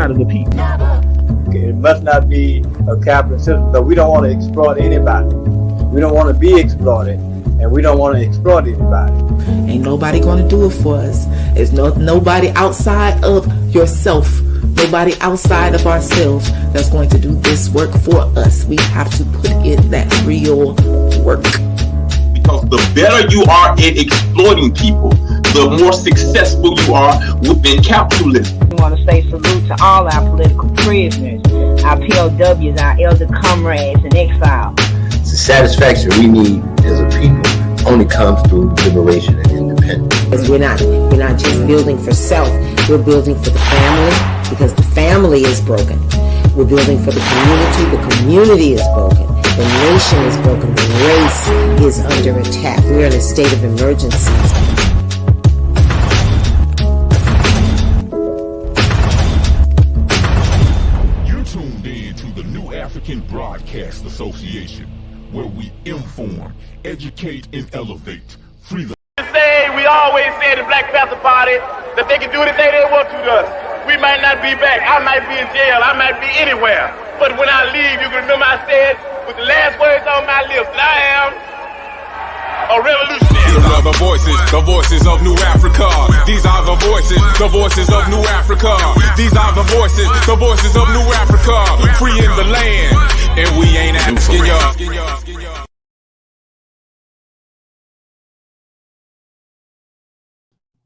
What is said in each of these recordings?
side of the people. It must not be a capitalist system, but we don't want to exploit anybody. We don't want to be exploited, and we don't want to exploit anybody. Ain't nobody going to do it for us. There's nobody outside of yourself, nobody outside of ourselves that's going to do this work for us. We have to put in that real work. Because the better you are at exploiting people, the more successful you are within capitalism. We want to say salute to all our political prisoners, our POWs, our elder comrades in exile. The satisfaction we need as a people only comes through liberation and independence. Because we're not just building for self, we're building for the family, because the family is broken. We're building for the community is broken. The nation is broken, the race is under attack. We're in a state of emergency. You're tuned in to the New African Broadcast Association, where we inform, educate, and elevate. Free the We always said in Black Panther Party that they can do anything they want to us. We might not be back. I might be in jail. I might be anywhere. But when I leave, you can remember I said with the last words on my lips that I am a revolutionary. These are the voices of New Africa. These are the voices of New Africa. These are the voices of New Africa. Free in the land, and we ain't asking y'all.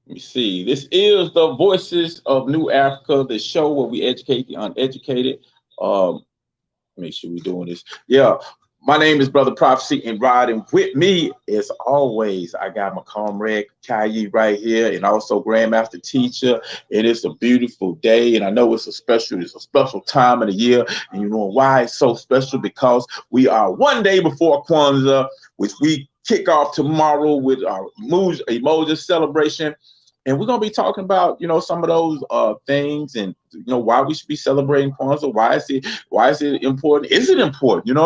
Let me see. This is the Voices of New Africa, the show where we educate the uneducated. Make sure we're doing this. Yeah. My name is Brother Prophecy, and riding with me, as always, I got my comrade Kayi right here, and also Grandmaster Teacher. It is a beautiful day, and I know it's a special time of the year. And you know why it's so special? Because we are one day before KWANZAA, which we kick off tomorrow with our emoji celebration. And we're going to be talking about, some of those things and, why we should be celebrating KWANZAA. Why is it important? Is it important?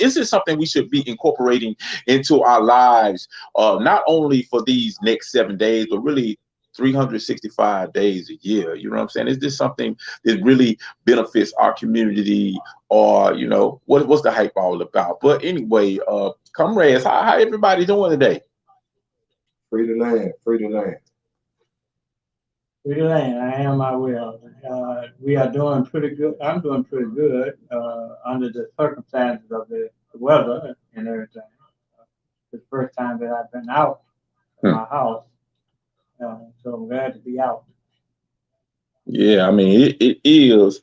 Is it something we should be incorporating into our lives, not only for these next 7 days, but really 365 days a year? You know what I'm saying? Is this something that really benefits our community, or, what's the hype all about? But anyway, comrades, how everybody doing today? Free the land, free the land. Free the land, I am, I will. We are doing pretty good. I'm doing pretty good under the circumstances of the weather and everything. It's the first time that I've been out of my house, so I'm glad to be out. Yeah, I mean, it is.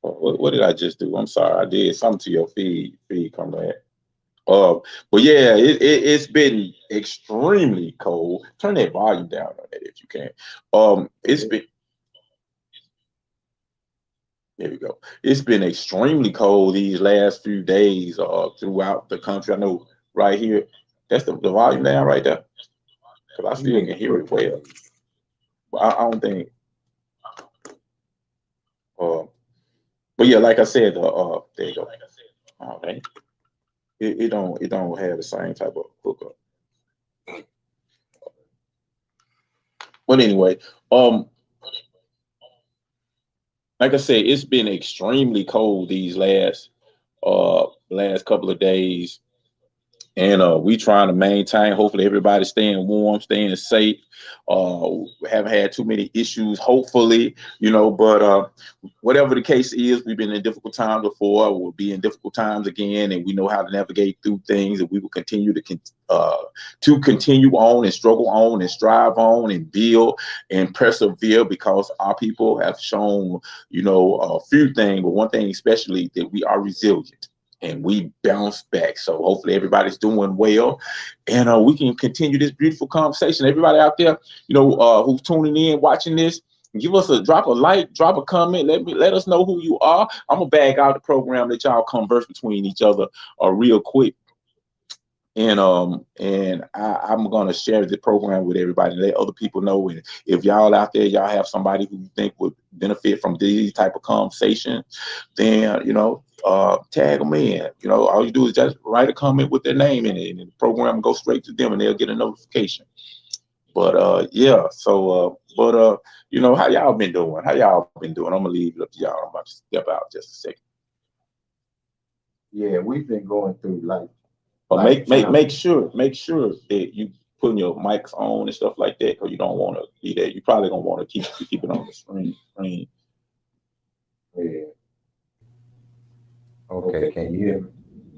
What did I just do? I'm sorry, I did something to your feed, comrade. But yeah, it's been extremely cold. Turn that volume down on that if you can. It's been, there we go. It's been extremely cold these last few days throughout the country. I know right here, that's the volume down right there, because I still can hear it well. But I don't think. But yeah, like I said, there you go. All right. It don't have the same type of hookup. But anyway, like I said, it's been extremely cold these last couple of days, and we trying to maintain. Hopefully, everybody's staying warm, staying safe. Haven't had too many issues, hopefully, but whatever the case is, we've been in difficult times before, we'll be in difficult times again, and we know how to navigate through things, and we will continue to continue on and struggle on and strive on and build and persevere, because our people have shown, a few things, but one thing especially, that we are resilient. And we bounce back. So hopefully everybody's doing well, and we can continue this beautiful conversation. Everybody out there, who's tuning in, watching this, give us drop a like, drop a comment. Let us know who you are. I'm gonna bag out the program, let y'all converse between each other real quick. And I'm gonna share the program with everybody, let other people know. And if y'all out there, y'all have somebody who you think would benefit from these type of conversation, then tag them in. All you do is just write a comment with their name in it, and the program will go straight to them, and they'll get a notification. But yeah. So you know, how y'all been doing? How y'all been doing? I'm gonna leave it up to y'all. I'm about to step out just a second. Yeah, we've been going through But life challenges. make sure that you putting your mics on and stuff like that, because you don't want to be there. You probably gonna want to keep it on the screen. Yeah. Okay, Okay, can can you you hear hear me? me?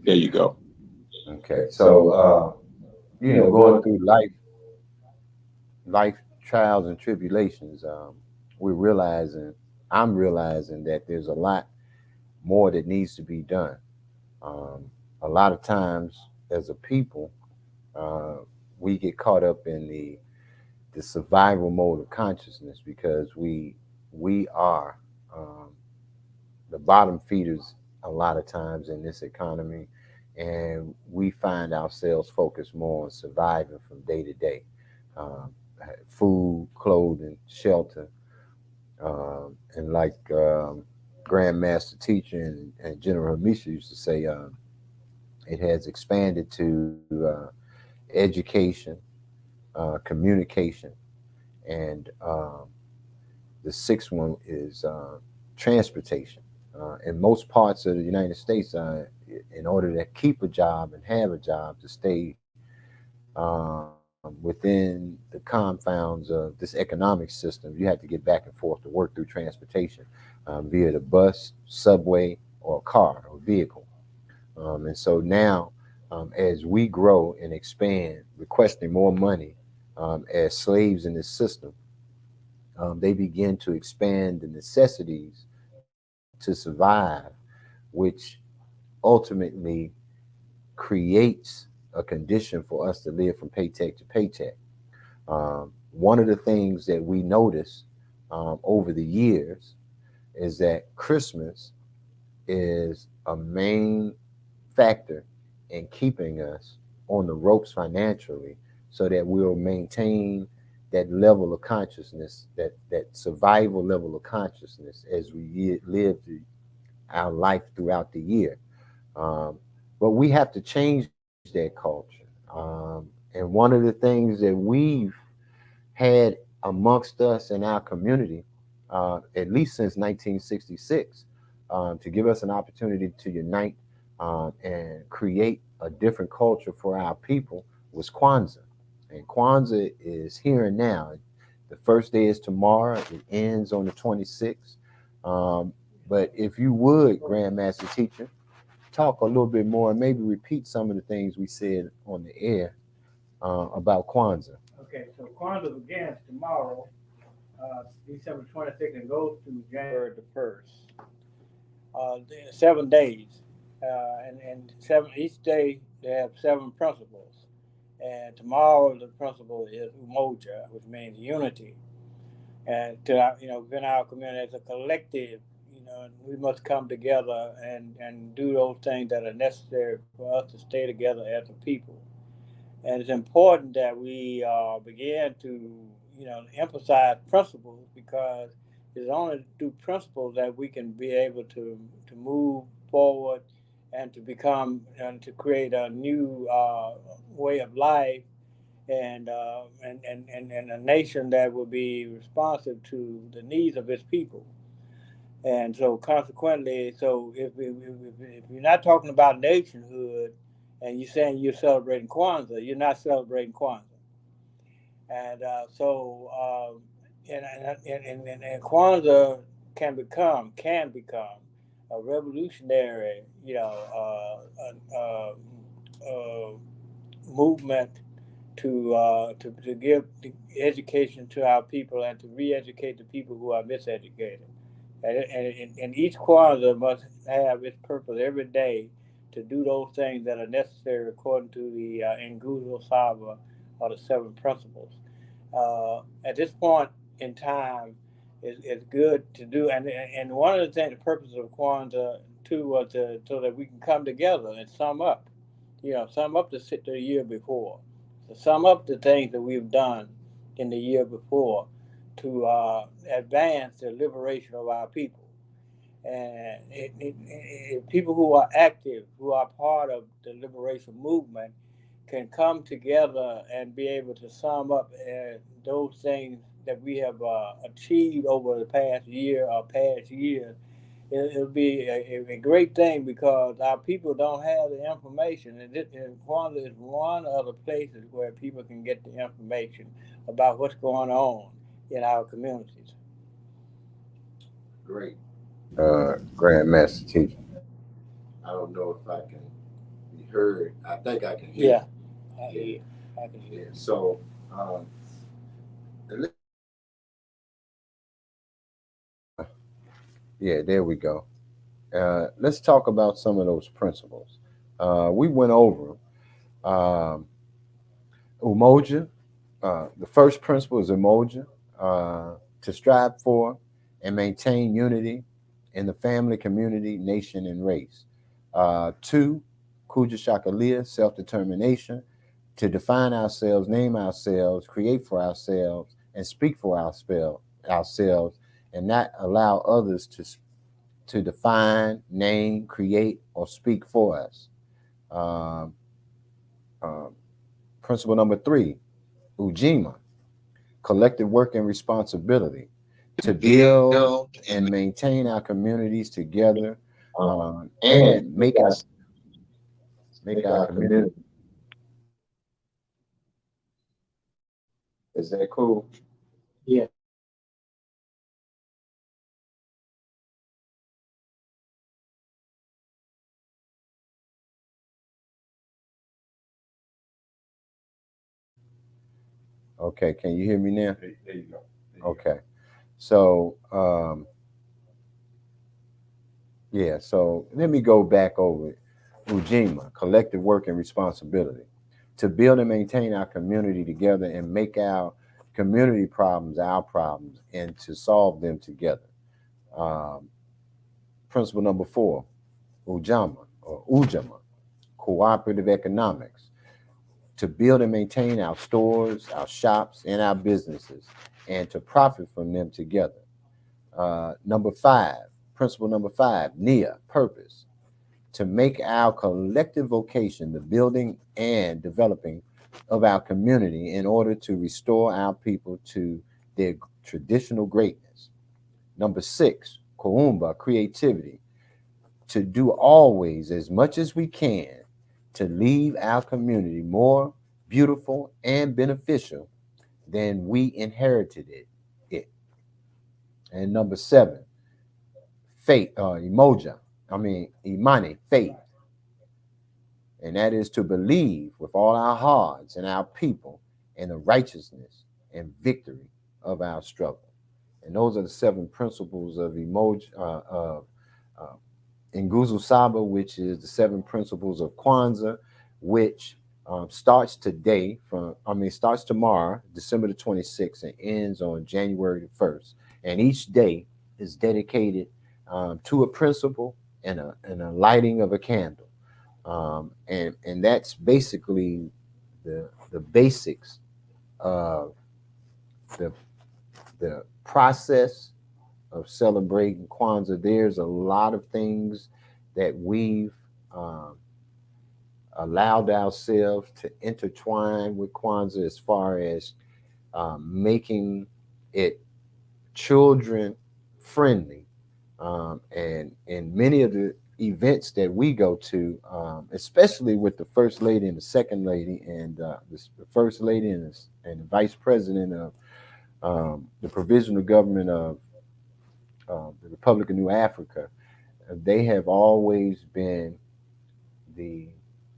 There you go. Okay, Okay, so so going going through life trials and tribulations, we're realizing, I'm realizing that there's a lot more that needs to be done. Um, a lot of times, as a people, uh, we get caught up in the survival mode of consciousness because we are um, the bottom feeders a lot of times in this economy, and we find ourselves focused more on surviving from day to day. Um, Food, clothing, shelter, and like Grandmaster Teacher and General Hamisha used to say, it has expanded to education, communication, and the sixth one is transportation. In most parts of the United States, in order to keep a job and have a job, to stay within the confines of this economic system, you have to get back and forth to work through transportation via the bus, subway, or car or vehicle. And so now, as we grow and expand, requesting more money as slaves in this system, they begin to expand the necessities to survive, which ultimately creates a condition for us to live from paycheck to paycheck. One of the things that we notice over the years is that Christmas is a main factor in keeping us on the ropes financially so that we'll maintain that level of consciousness, that survival level of consciousness as we live our life throughout the year. Um, but we have to change that culture. And one of the things that we've had amongst us in our community, at least since 1966, to give us an opportunity to unite and create a different culture for our people was Kwanzaa. And Kwanzaa is here and now. The first day is tomorrow, it ends on the 26th. Um, but if you would, Grandmaster Teacher, talk a little bit more and maybe repeat some of the things we said on the air about Kwanzaa. Okay, so Kwanzaa begins tomorrow, December 26th, and goes to January the 1st. 7 days, and seven each day they have seven principles. And tomorrow the principle is umoja, which means unity. And to our, within our community as a collective, we must come together and do those things that are necessary for us to stay together as a people. And it's important that we begin to, emphasize principles because it's only through principles that we can be able to move forward and to become and to create a new way of life and a nation that will be responsive to the needs of its people. And so, consequently, so if you're not talking about nationhood and you're saying you're celebrating Kwanzaa, you're not celebrating Kwanzaa. And and Kwanzaa can become a revolutionary, uh, movement to give education to our people and to re-educate the people who are miseducated. And each Kwanzaa must have its purpose every day to do those things that are necessary according to the Nguzo Saba or the seven principles. At this point in time, it's good to do. And one of the things, the purpose of Kwanzaa too was so that we can come together and sum up, sum up the year before, to sum up the things that we've done in the year before to advance the liberation of our people. And people who are active, who are part of the liberation movement, can come together and be able to sum up those things that we have achieved over the past year or past years, it'll be a great thing because our people don't have the information, and Kwanzaa is one of the places where people can get the information about what's going on in our communities. Great. Grandmaster teacher. I don't know if I can be heard. I think I can hear. Yeah, I can hear. Yeah. So, Yeah, there we go. Let's talk about some of those principles. We went over Umoja. The first principle is Umoja, to strive for and maintain unity in the family, community, nation, and race. Two, Kuja Shakalia, self-determination, to define ourselves, name ourselves, create for ourselves, and speak for ourselves, and not allow others to define, name, create, or speak for us. Um, um, Principle number three, Ujima, collective work and responsibility, to build and maintain our communities together, and make our community. is that cool? Yeah. Okay, can you hear me now? There you go. Okay, so yeah, so let me go back over it. Ujima, collective work and responsibility, to build and maintain our community together and make our community problems our problems and to solve them together. Um, Principle number four, Ujama, cooperative economics, to build and maintain our stores, our shops, and our businesses, and to profit from them together. Number five, principle number five, Nia, purpose, to make our collective vocation the building and developing of our community in order to restore our people to their traditional greatness. Number six, Koumba, creativity, to do always as much as we can to leave our community more beautiful and beneficial than we inherited it. And number seven, faith, imani, faith, and that is to believe with all our hearts and our people in the righteousness and victory of our struggle. And those are the seven principles of Nguzo Saba, which is the seven principles of Kwanzaa, which starts starts tomorrow, December the 26th, and ends on January the 1st. And each day is dedicated to a principle and a lighting of a candle. And that's basically the basics of the process of celebrating Kwanzaa. There's a lot of things that we've allowed ourselves to intertwine with Kwanzaa as far as making it children friendly. And many of the events that we go to, especially with the First Lady and the Second Lady and the First Lady and the Vice President of the Provisional Government of the Republic of New Africa, they have always been the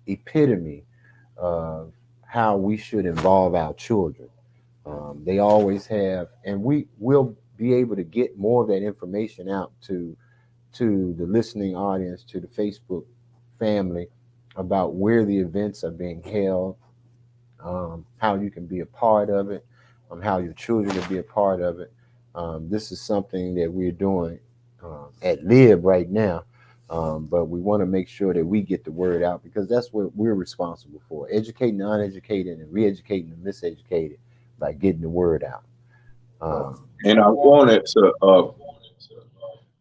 epitome of how we should involve our children. They always have, and we will be able to get more of that information out to the listening audience, to the Facebook family, about where the events are being held, how you can be a part of it, how your children can be a part of it. This is something that we're doing at LIB right now, but we want to make sure that we get the word out because that's what we're responsible for: educating the uneducated and re-educating the miseducated by getting the word out. And I wanted to,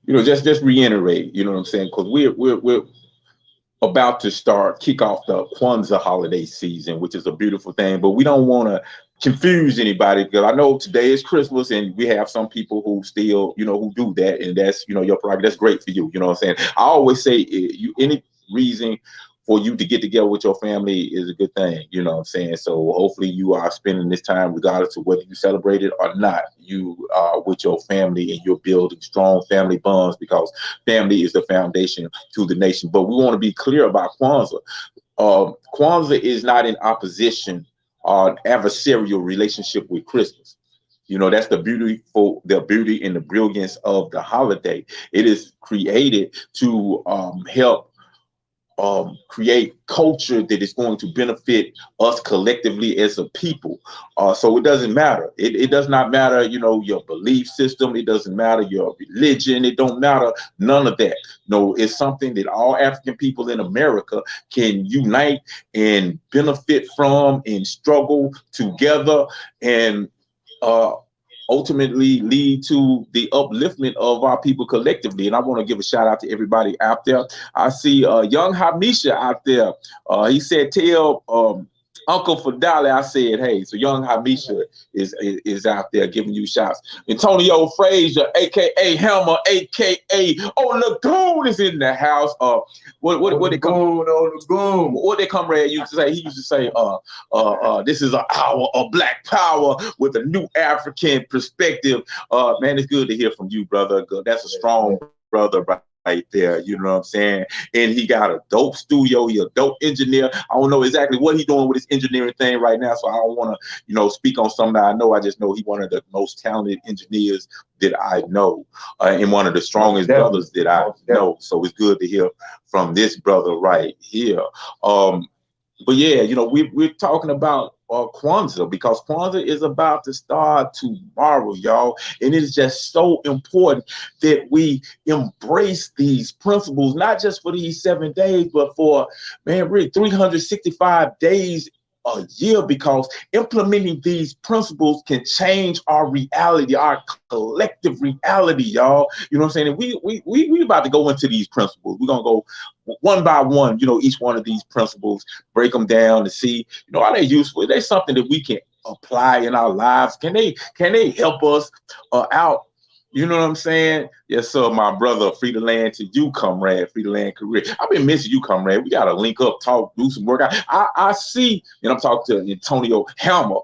just reiterate, you know what I'm saying? Because we're about to kick off the KWANZAA holiday season, which is a beautiful thing. But we don't want to confuse anybody, because I know today is Christmas and we have some people who still, who do that, and that's, your prerogative. That's great for you. You know what I'm saying? I always say, any reason for you to get together with your family is a good thing. You know what I'm saying? So hopefully you are spending this time, regardless of whether you celebrate it or not, you are with your family and you're building strong family bonds, because family is the foundation to the nation. But we want to be clear about KWANZAA. KWANZAA is not in opposition or adversarial relationship with Christmas. That's the beauty and the brilliance of the holiday. It is created to help create culture that is going to benefit us collectively as a people. So it doesn't matter. It does not matter, your belief system. It doesn't matter your religion. It don't matter none of that. No, it's something that all African people in America can unite and benefit from and struggle together, and ultimately lead to the upliftment of our people collectively. And I want to give a shout out to everybody out there. I see young Hamisha out there. He said, tell Uncle Fadali I said, hey. So young Hamisha is out there giving you shots. Antonio Frazier, aka Hammer, aka Lagoon is in the house. What they come what they comrade used to say? He used to say, this is an hour of black power with a new African perspective. Man, it's good to hear from you, brother. That's a strong brother right there. You know what I'm saying? And he got a dope studio. He a dope engineer. I don't know exactly what he's doing with his engineering thing right now, so I don't want to, speak on something that I know. I just know he's one of the most talented engineers that I know, and one of the strongest brothers that I know. So it's good to hear from this brother right here. But yeah, we're talking about KWANZAA, because KWANZAA is about to start tomorrow, y'all. And it is just so important that we embrace these principles, not just for these 7 days, but for, really 365 days a year, because implementing these principles can change our reality, our collective reality, y'all. You know what I'm saying? And we about to go into these principles. We're gonna go one by one, each one of these principles, break them down to see, are they useful? Are they something that we can apply in our lives? Can they help us out? You know what I'm saying? Yes, sir, my brother. Free the land to you, comrade. Free the land career. I've been missing you, comrade. We got to link up, talk, do some work. I see, and I'm talking to Antonio Hammer.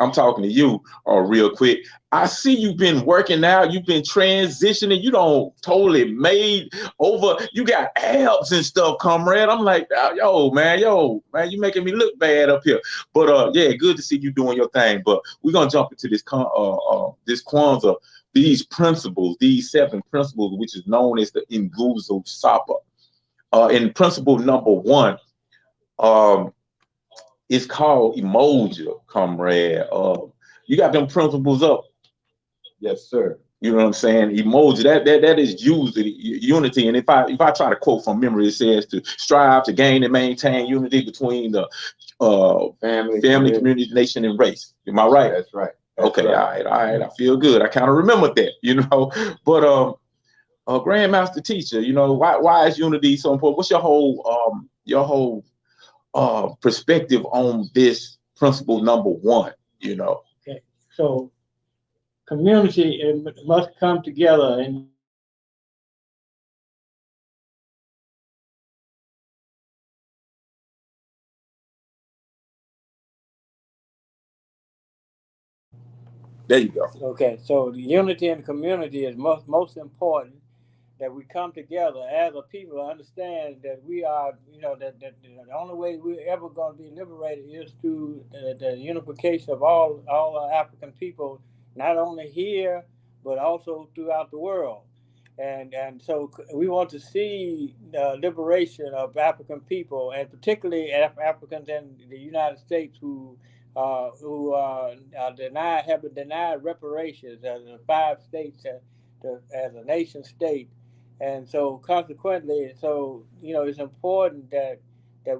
I'm talking to you real quick. I see you've been working out. You've been transitioning. You don't totally made over. You got abs and stuff, comrade. I'm like, yo, man, you making me look bad up here. But yeah, good to see you doing your thing. But we're gonna jump into this KWANZAA, these principles, these 7 principles, which is known as the Nguzo Sapa. In principle number 1, it's called Emoja, comrade. You got them principles up. Yes, sir. You know what I'm saying? Emoji, that is unity. And if I try to quote from memory, it says to strive to gain and maintain unity between the family, community, nation, and race. Am I right? That's right. Okay, right. All right. I feel good. I kind of remembered that, But Grandmaster Teacher, why is unity so important? What's your whole perspective on this principle number 1? Okay, so community must come together and There you go. okay, so the unity in the community is most important, that we come together as a people, understand that we are, that the only way we're ever going to be liberated is through the unification of all African people, not only here, but also throughout the world. And so we want to see the liberation of African people, and particularly Africans in the United States who have been denied reparations as the 5 states as a nation state. And so consequently, it's important that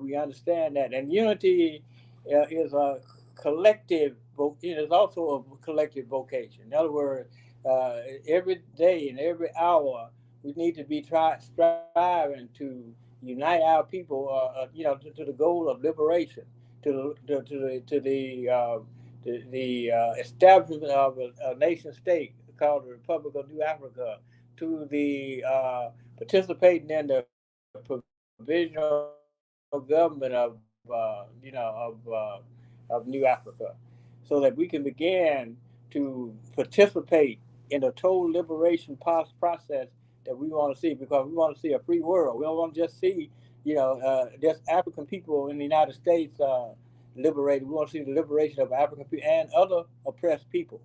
we understand that. And unity is a collective, it is also a collective vocation. In other words, every day and every hour, we need to be striving to unite our people, to the goal of liberation, to the establishment of a nation state called the Republic of New Africa, to the participating in the provisional government of New Africa, so that we can begin to participate in the total liberation process that we want to see, because we want to see a free world. We don't want to just see, just African people in the United States liberated. We want to see the liberation of African people and other oppressed people.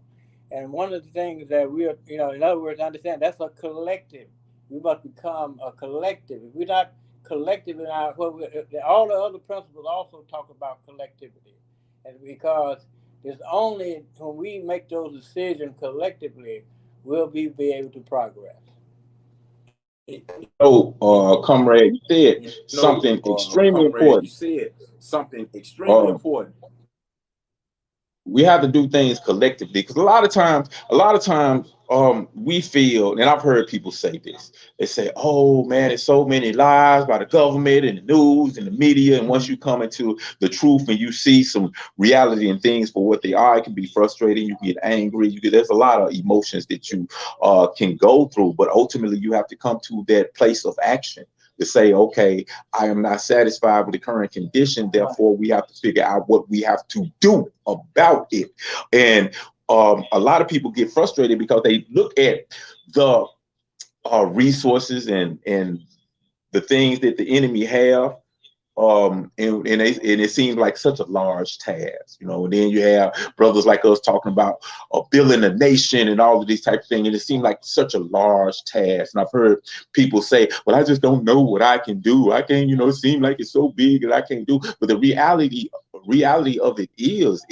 And one of the things that we are, in other words, understand that's a collective. We must become a collective. If we're not collective in our, all the other principles also talk about collectivity, and because it's only when we make those decisions collectively will we be able to progress. Comrade, you said something extremely important. Uh, we have to do things collectively, because a lot of times we feel, and I've heard people say this, they say, oh man, there's so many lies by the government and the news and the media, and once you come into the truth and you see some reality and things for what they are, it can be frustrating, you get angry, there's a lot of emotions that you can go through, but ultimately you have to come to that place of action to say, okay, I am not satisfied with the current condition. Therefore, we have to figure out what we have to do about it. And a lot of people get frustrated because they look at the resources and the things that the enemy have. And it seems like such a large task, and then you have brothers like us talking about building a nation and all of these type of things, and it seems like such a large task. And I've heard people say, well, I just don't know what I can do. I can't, it seems like it's so big that I can't do. But the reality of it is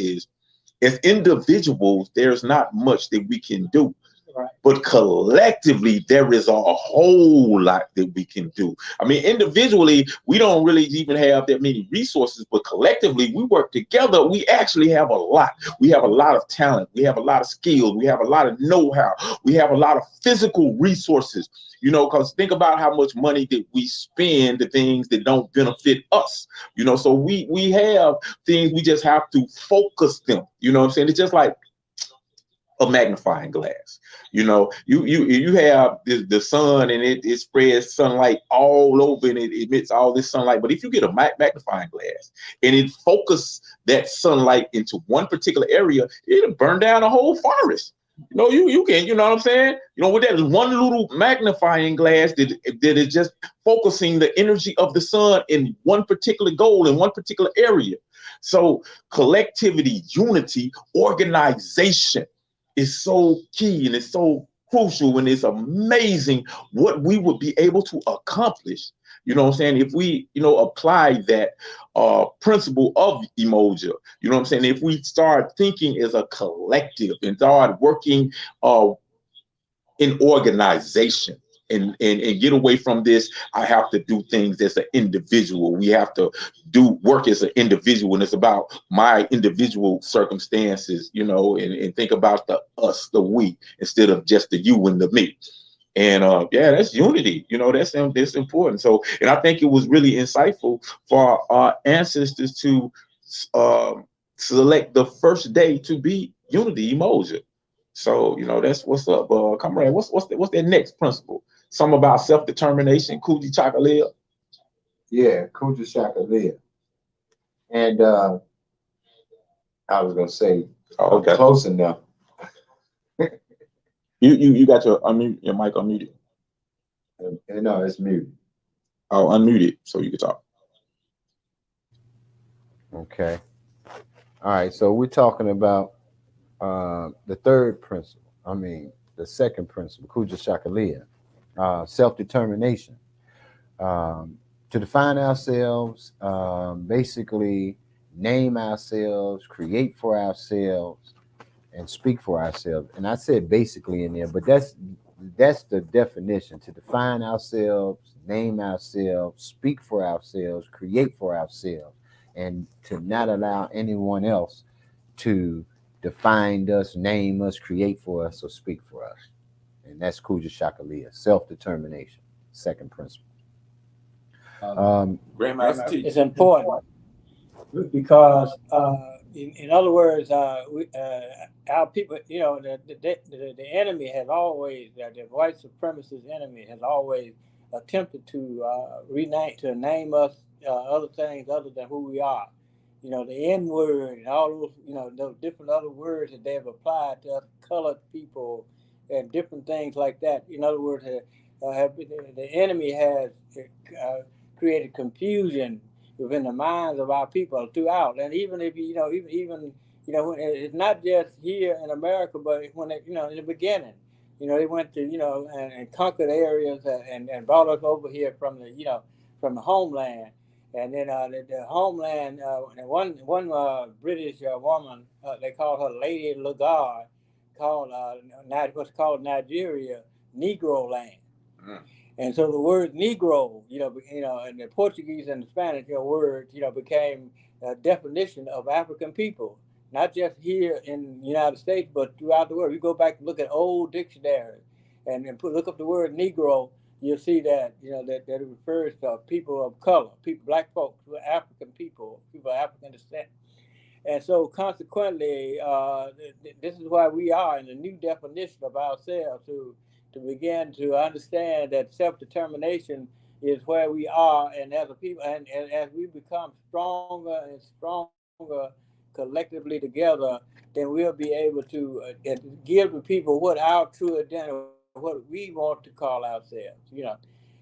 as individuals, there's not much that we can do. Right. But collectively, there is a whole lot that we can do. I mean, individually, we don't really even have that many resources, but collectively, we work together. We actually have a lot. We have a lot of talent. We have a lot of skills. We have a lot of know-how. We have a lot of physical resources, because think about how much money that we spend to things that don't benefit us, so we have things, we just have to focus them, what I'm saying? It's just like a magnifying glass. You have the sun, and it spreads sunlight all over, and it emits all this sunlight. But if you get a magnifying glass and it focuses that sunlight into one particular area, it'll burn down a whole forest. You can, what I'm saying? With that one little magnifying glass that is just focusing the energy of the sun in one particular goal in one particular area. So collectivity, unity, organization is so key, and it's so crucial, and it's amazing what we would be able to accomplish, if we, apply that principle of Umoja, if we start thinking as a collective and start working in organization. And get away from this, I have to do things as an individual. We have to do work as an individual, and it's about my individual circumstances, and think about the us, the we, instead of just the you and the me. And that's unity, that's important. So, and I think it was really insightful for our ancestors to select the first day to be Unity Umoja. So, that's what's up, comrade. What's that next principle? Something about self-determination, Kuji Chakalia. Yeah, Kuji Chakalia. And I was gonna say, okay, close enough. You got your mic unmuted. No, it's muted. Oh, unmuted so you can talk. Okay. All right. So we're talking about the third principle. The second principle, Kuja Chakalia. Self-determination, to define ourselves, basically name ourselves, create for ourselves, and speak for ourselves. And I said basically in there, but that's the definition: to define ourselves, name ourselves, speak for ourselves, create for ourselves, and to not allow anyone else to define us, name us, create for us, or speak for us. And that's Kuja Chakalia, self-determination, second principle. Grandmaster T. It's important because, in other words, our people, you know, the enemy has always, the white supremacist enemy has always attempted to name us other things other than who we are. You know, the N word and all those, you know, those different other words that they have applied to us colored people and different things like that. In other words, the enemy has created confusion within the minds of our people throughout. And even if you know, even you know, it's not just here in America, but when it, you know, in the beginning, you know, they went to, you know, and conquered areas and brought us over here from the, you know, from the homeland. And then the homeland, one British woman, they called her Lady Lagarde, called what's called Nigeria Negro land. Mm. And so the word Negro, you know, and the Portuguese and the Spanish, you know, words, you know, became a definition of African people, not just here in the United States, but throughout the world. You go back and look at old dictionaries and look up the word Negro. You'll see that, you know, that it refers to people of color, people, black folks, African people of African descent. And so consequently, this is why we are in the new definition of ourselves to begin to understand that self-determination is where we are, and as a people, and as we become stronger and stronger collectively together, then we'll be able to give the people what our true identity, what we want to call ourselves, you know.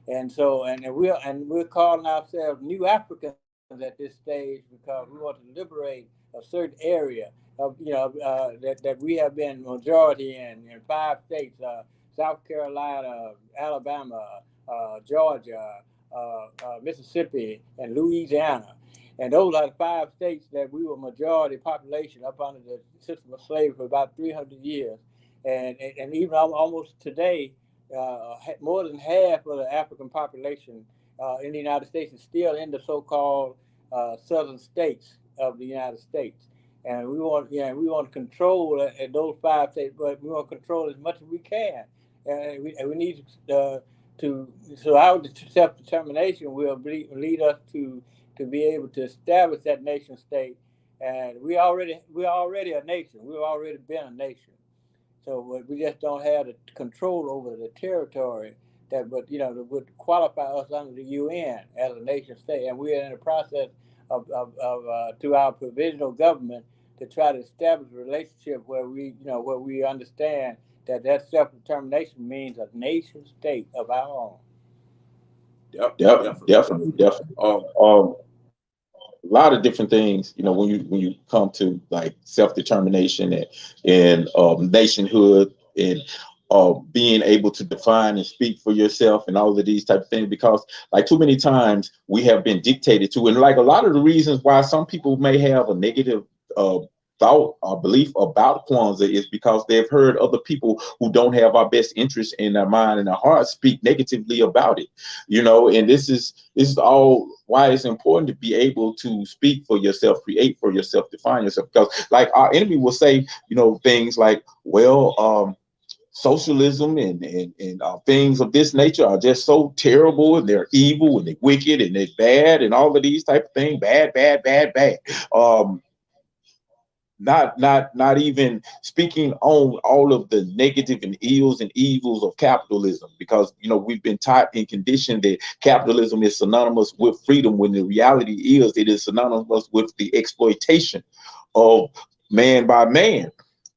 And so, we're calling ourselves New Africans at this stage because we want to liberate a certain area of, you know, that we have been majority in 5 states, South Carolina, Alabama, Georgia, Mississippi, and Louisiana. And those are the 5 states that we were majority population up under the system of slavery for about 300 years. And even almost today, more than half of the African population in the United States is still in the so-called southern states of the United States. And we want to control those 5 states, but we want to control as much as we can. And we need so our self-determination will lead us to be able to establish that nation state. And we're already a nation. We've already been a nation. So we just don't have the control over the territory that would qualify us under the UN as a nation state. And we're in the process of through our provisional government to try to establish a relationship where we understand that self-determination means a nation state of our own. Yep, definitely. A lot of different things, you know, when you come to like self-determination and nationhood and being able to define and speak for yourself and all of these type of things, because like too many times we have been dictated to, and like a lot of the reasons why some people may have a negative thought or belief about Kwanzaa is because they've heard other people who don't have our best interest in their mind and their heart speak negatively about it, you know. And this is all why it's important to be able to speak for yourself, create for yourself, define yourself, because like our enemy will say, you know, things like, well, socialism and things of this nature are just so terrible, and they're evil and they're wicked and they're bad and all of these type of things, bad. Not even speaking on all of the negative and ills and evils of capitalism, because, you know, we've been taught and conditioned that capitalism is synonymous with freedom, when the reality is it is synonymous with the exploitation of man by man.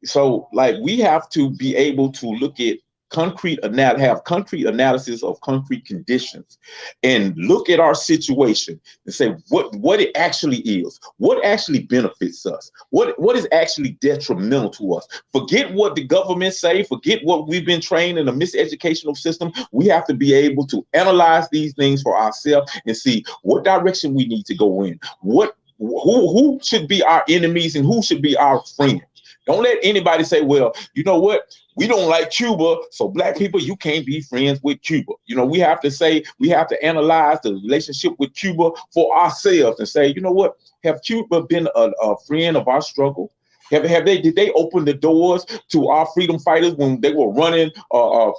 So like we have to be able to look at have concrete analysis of concrete conditions and look at our situation and say what it actually is, what actually benefits us, what is actually detrimental to us. Forget what the government say, forget what we've been trained in a miseducational system. We have to be able to analyze these things for ourselves and see what direction we need to go in, who should be our enemies and who should be our friends. Don't let anybody say, well, you know what, we don't like Cuba, so black people, you can't be friends with Cuba. You know, we have to analyze the relationship with Cuba for ourselves and say, you know what, have Cuba been a friend of our struggle? Did they open the doors to our freedom fighters when they were running,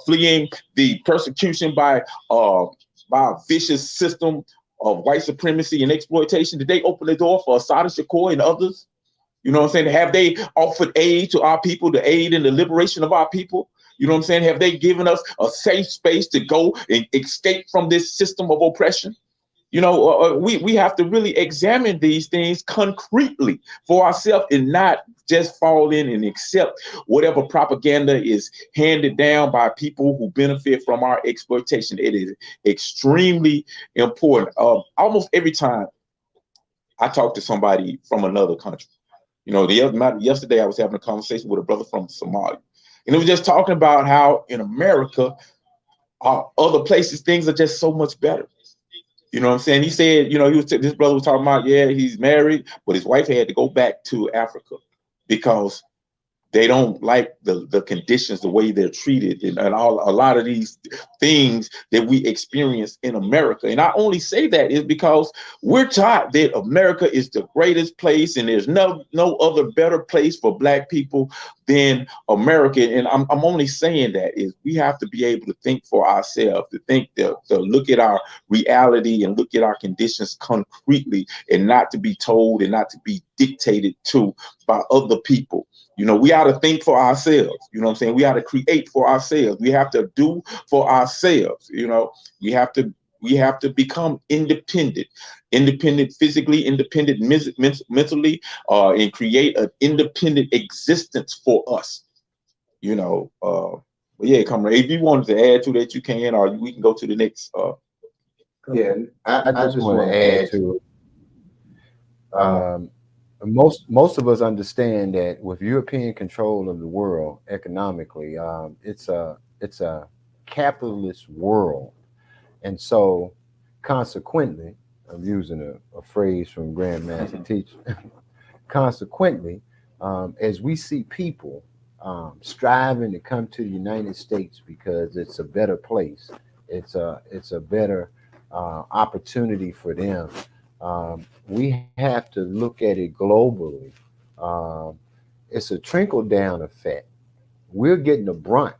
fleeing the persecution by a vicious system of white supremacy and exploitation? Did they open the door for Assad Shakur and others? You know what I'm saying? Have they offered aid to our people, to aid in the liberation of our people? You know what I'm saying? Have they given us a safe space to go and escape from this system of oppression? You know, we have to really examine these things concretely for ourselves and not just fall in and accept whatever propaganda is handed down by people who benefit from our exploitation. It is extremely important. Almost every time I talk to somebody from another country, you know, yesterday I was having a conversation with a brother from Somalia, and it was just talking about how in America, other places, things are just so much better. You know what I'm saying? He said, you know, this brother was talking about, yeah, he's married, but his wife had to go back to Africa because they don't like the conditions, the way they're treated, and a lot of these things that we experience in America. And I only say that is because we're taught that America is the greatest place and there's no other better place for Black people than America. And I'm only saying that is we have to be able to think for ourselves, to think, to look at our reality and look at our conditions concretely, and not to be told and not to be dictated to by other people. You know, we ought to think for ourselves. You know what I'm saying? We ought to create for ourselves. We have to do for ourselves. You know, we have to become independent physically, independent mentally, and create an independent existence for us. You know, but yeah, comrade, if you wanted to add to that, you can, or we can go to the next. Yeah, I just want to add to most of us understand that with European control of the world economically, it's a capitalist world, and so consequently, I'm using a phrase from Grandmaster Teacher. Consequently, as we see people striving to come to the United States because it's a better place, it's a better opportunity for them. We have to look at it globally. It's a trickle down effect. We're getting the brunt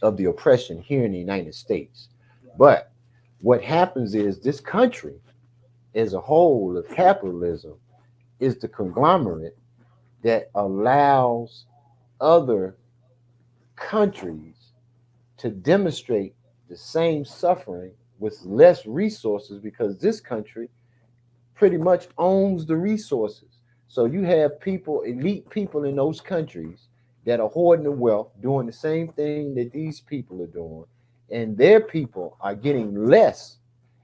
of the oppression here in the United States. But what happens is this country as a whole of capitalism is the conglomerate that allows other countries to demonstrate the same suffering with less resources because this country pretty much owns the resources. So you have people, elite people in those countries that are hoarding the wealth, doing the same thing that these people are doing, and their people are getting less.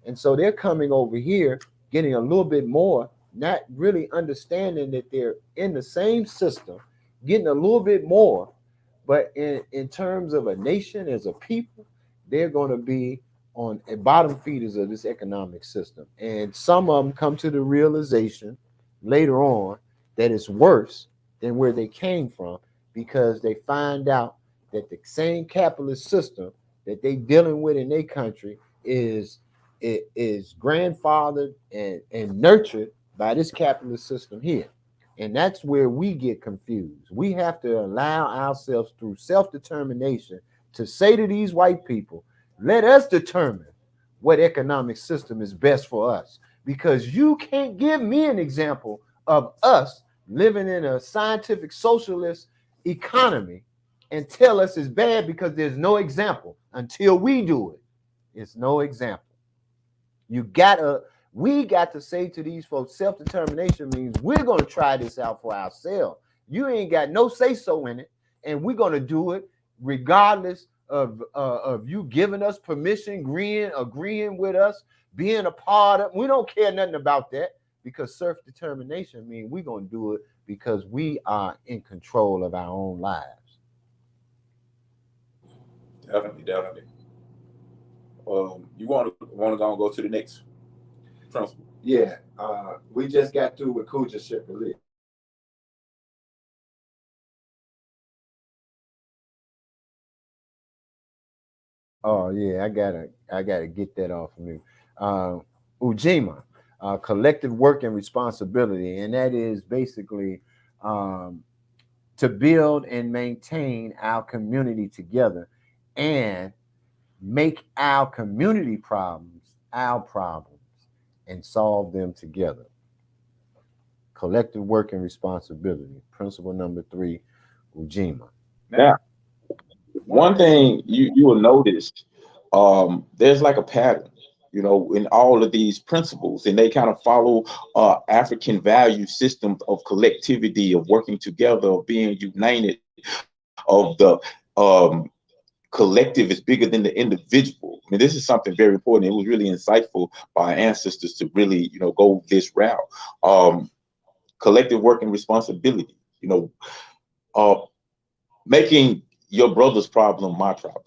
And so they're coming over here, getting a little bit more, not really understanding that they're in the same system, getting a little bit more. But in terms of a nation as a people, they're going to be on bottom feeders of this economic system. And some of them come to the realization later on that it's worse than where they came from because they find out that the same capitalist system that they dealing with in their country is grandfathered and nurtured by this capitalist system here. And that's where we get confused. We have to allow ourselves through self-determination to say to these white people, let us determine what economic system is best for us. Because you can't give me an example of us living in a scientific socialist economy and tell us it's bad because there's no example. Until we do it, it's no example. We got to say to these folks, self-determination means we're going to try this out for ourselves. You ain't got no say-so in it, and we're going to do it regardless of you giving us permission, agreeing with us, being a part of. We don't care nothing about that because self-determination means we're going to do it because we are in control of our own lives. Definitely. You want to go to the next principle? Yeah, we just got through with Kuja Shipali. Oh yeah, I gotta get that off of me. Ujima, collective work and responsibility, and that is basically to build and maintain our community together and make our community problems our problems and solve them together. Collective work and responsibility. Principle number 3, Ujima. Now, one thing you will notice, there's like a pattern, in all of these principles, and they kind of follow African value systems of collectivity, of working together, of being united, of the collective is bigger than the individual. I mean, this is something very important. It was really insightful by our ancestors to really, go this route. Collective work and responsibility, making your brother's problem my problem,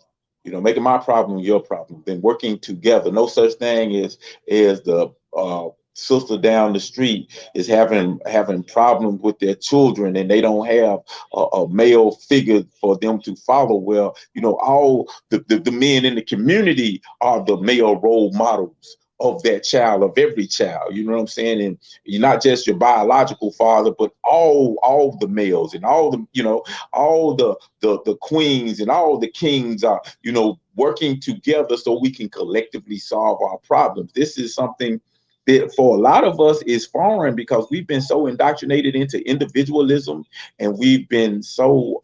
making my problem your problem, then working together. No such thing as the sister down the street is having problems with their children and they don't have a male figure for them to follow. Well, all the men in the community are the male role models of that child, of every child, you know what I'm saying? And you're not just your biological father, but all the males and all the, all the queens and all the kings are, working together so we can collectively solve our problems. This is something that for a lot of us is foreign because we've been so indoctrinated into individualism, and we've been so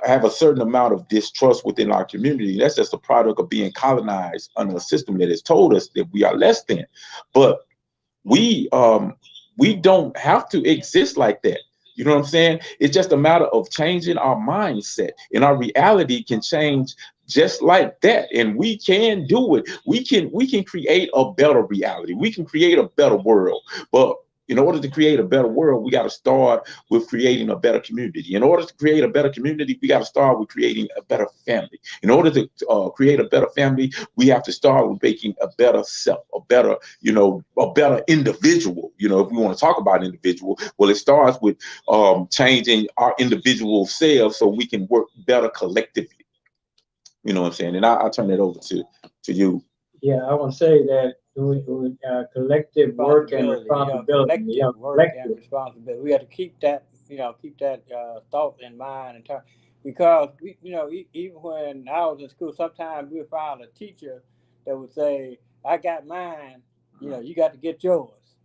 have a certain amount of distrust within our community. That's just a product of being colonized under a system that has told us that we are less than. But we don't have to exist like that. You know what I'm saying? It's just a matter of changing our mindset, and our reality can change just like that. And we can do it. We can create a better reality. We can create a better world. But in order to create a better world, we got to start with creating a better community. In order to create a better community, we got to start with creating a better family. In order to create a better family, we have to start with making a better self, a better individual. If we want to talk about individual, well, it starts with changing our individual selves so we can work better collectively. You know what I'm saying? And I'll turn it over to you. Yeah, I want to say that collective work and responsibility. Collective work and responsibility. We have to keep that, thought in mind, because even when I was in school, sometimes we would find a teacher that would say, "I got mine, you got to get yours."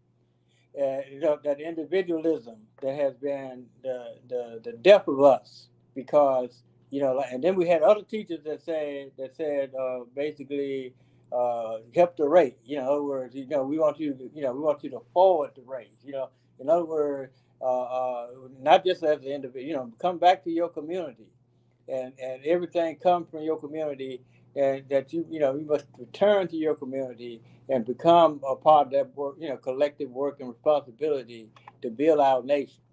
That individualism that has been the death of us, because and then we had other teachers that said basically help the race. In other words, we want you to forward the race. In other words, not just as an individual. Come back to your community, and everything comes from your community, and that you must return to your community and become a part of that work, collective work and responsibility to build our nation.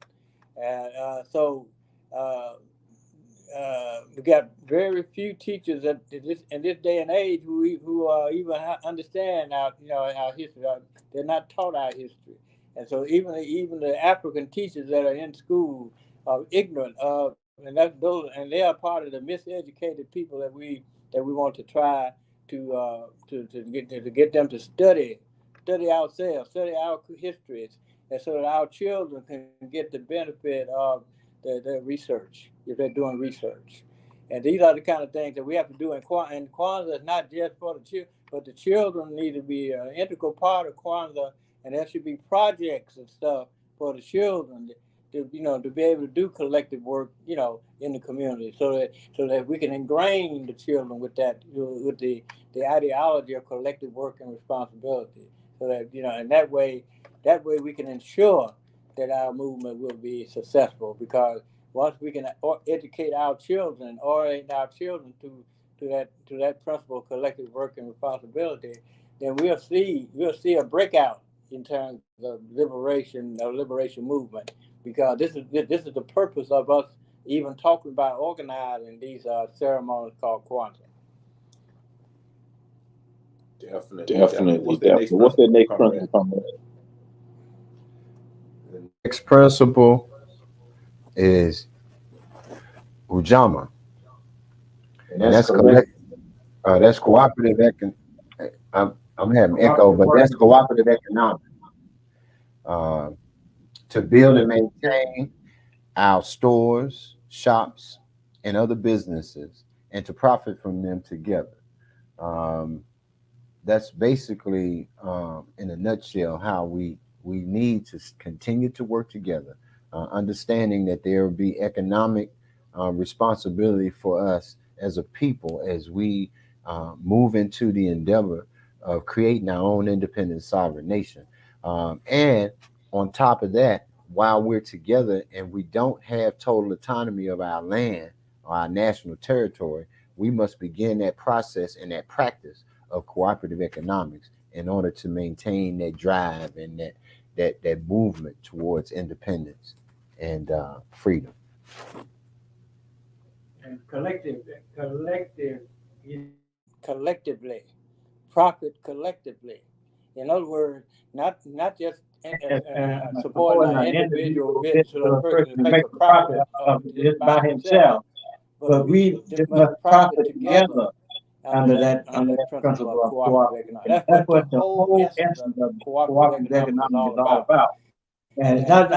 And so we got very few teachers in this day and age who even understand our history. They're not taught our history, and so even the African teachers that are in school are ignorant of, and they are part of the miseducated people that we want to try to get them to study ourselves, study our histories, and so that our children can get the benefit of the research if they're doing research. And these are the kind of things that we have to do. And KWANZAA is not just for the children, but the children need to be an integral part of KWANZAA, and there should be projects and stuff for the children to be able to do collective work, in the community, so that we can ingrain the children with that, with the ideology of collective work and responsibility, so that and that way we can ensure that our movement will be successful. Because once we can educate our children, orient our children to that principle of collective work and responsibility, then we'll see a breakout in terms of liberation movement. Because this is the purpose of us even talking about organizing these ceremonies called KWANZAA. Definitely. What's the next principle coming? The next principle is Ujama, and that's cooperative. I'm having echo, but that's cooperative economics. To build and maintain our stores, shops, and other businesses, and to profit from them together. that's basically, in a nutshell, how we need to continue to work together, understanding that there will be economic responsibility for us as a people as we move into the endeavor of creating our own independent sovereign nation. And on top of that, while we're together and we don't have total autonomy of our land or our national territory, we must begin that process and that practice of cooperative economics in order to maintain that drive and that movement towards independence and freedom. And collectively, profit collectively. In other words, not just supporting supporting an an individual individual bit bit to to a a person person to to make make a a profit profit of of just just by by himself, himself, but but we we just just must must profit profit together together under under that that principle of principle of cooperative cooperative. economics. And That's that's what the what the whole whole essence of essence of cooperative cooperative economics is economics all is all about. about. And And it's it's not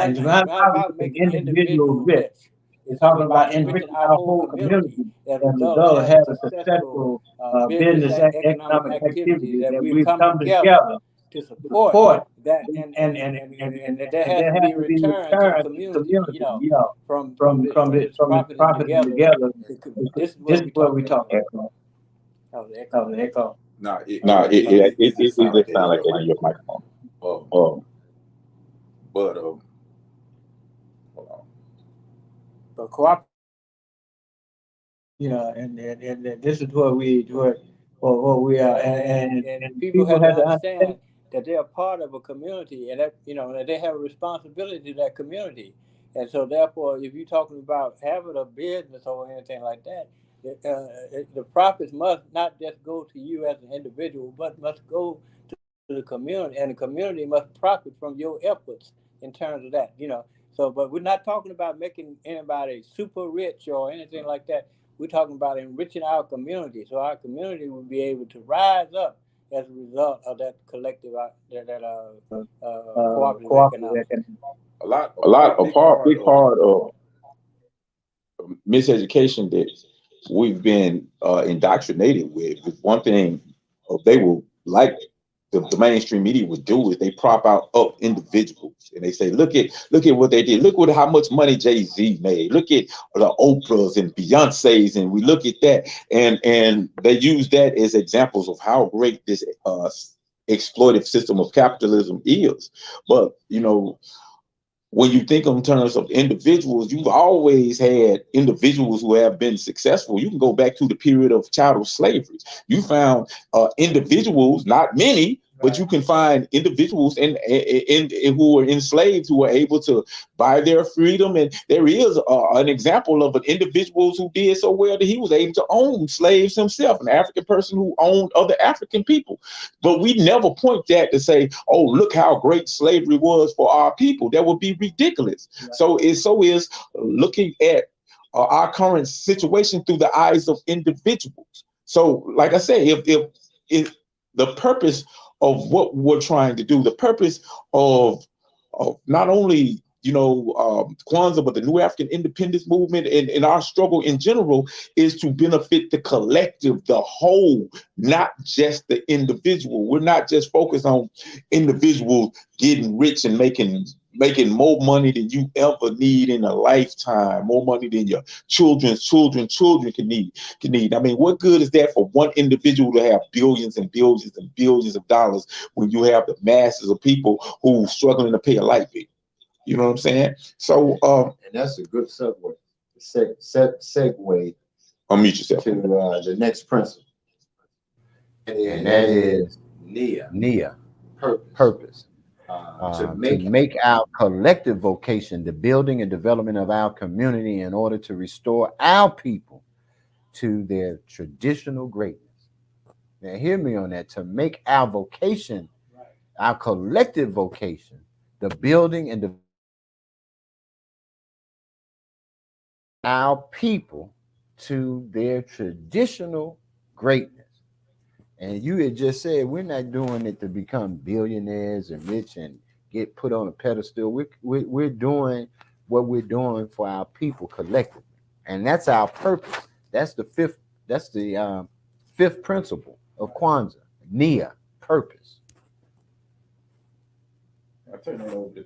not about making making individual individual bits. rich. We're It's talking about about enriching enriching our our whole whole community community as a as a result of result of having having successful successful business economic economic activities activities that that we we've come come together together to to support support, that, and that there has there to has be a to be return to the return to the community, community, from from this this profiting profiting together. together. This is This what is we're what we talking talk about. about. Oh, the echo. Of the echo. No, No, it it just just sound sounds like like that that in in your your microphone. microphone. Um, Um, but hold on. But cooperative. And this is what we are, And and people people have to have to understand. understand that they're part of a community, and that that they have a responsibility to that community. And so therefore, if you're talking about having a business or anything like that, the profits must not just go to you as an individual, but must go to the community, and the community must profit from your efforts in terms of that. So, but we're not talking about making anybody super rich or anything like that. We're talking about enriching our community, so our community will be able to rise up as a result of that collective, cooperative Cooperative economics. economics. a big part of miseducation that we've been indoctrinated with one thing they will like the mainstream media would do is they prop out up individuals and they say look at what they did, look at how much money Jay-Z made, look at the Oprahs and Beyonce's, and we look at that and they use that as examples of how great this exploitive system of capitalism is. But when you think in terms of individuals, you've always had individuals who have been successful. You can go back to the period of chattel slavery. You found individuals, not many, but you can find individuals in who were enslaved who were able to buy their freedom. And there is an example of an individual who did so well that he was able to own slaves himself, an African person who owned other African people. But we never point that to say, oh, look how great slavery was for our people. That would be ridiculous. Right. So is looking at our current situation through the eyes of individuals. So, like I say, if the purpose of what we're trying to do, the purpose of not only KWANZAA, but the New African Independence Movement and our struggle in general is to benefit the collective, the whole, not just the individual. We're not just focused on individuals getting rich and making more money than you ever need in a lifetime, more money than your children's children can need. I mean, what good is that for one individual to have billions and billions and billions of dollars when you have the masses of people who are struggling to pay a light bill? You know what I'm saying? So, and that's a good segue. Segue. Unmute yourself. To the next principle, and that is NIA, purpose. To make our collective vocation the building and development of our community in order to restore our people to their traditional greatness. Now, hear me on that. To make our vocation, our collective vocation, the building and our people to their traditional greatness. And you had just said we're not doing it to become billionaires and rich and get put on a pedestal. We're doing what we're doing for our people collectively, and that's our purpose. That's the fifth. That's the fifth principle of KWANZAA. Nia, purpose. I turn that over to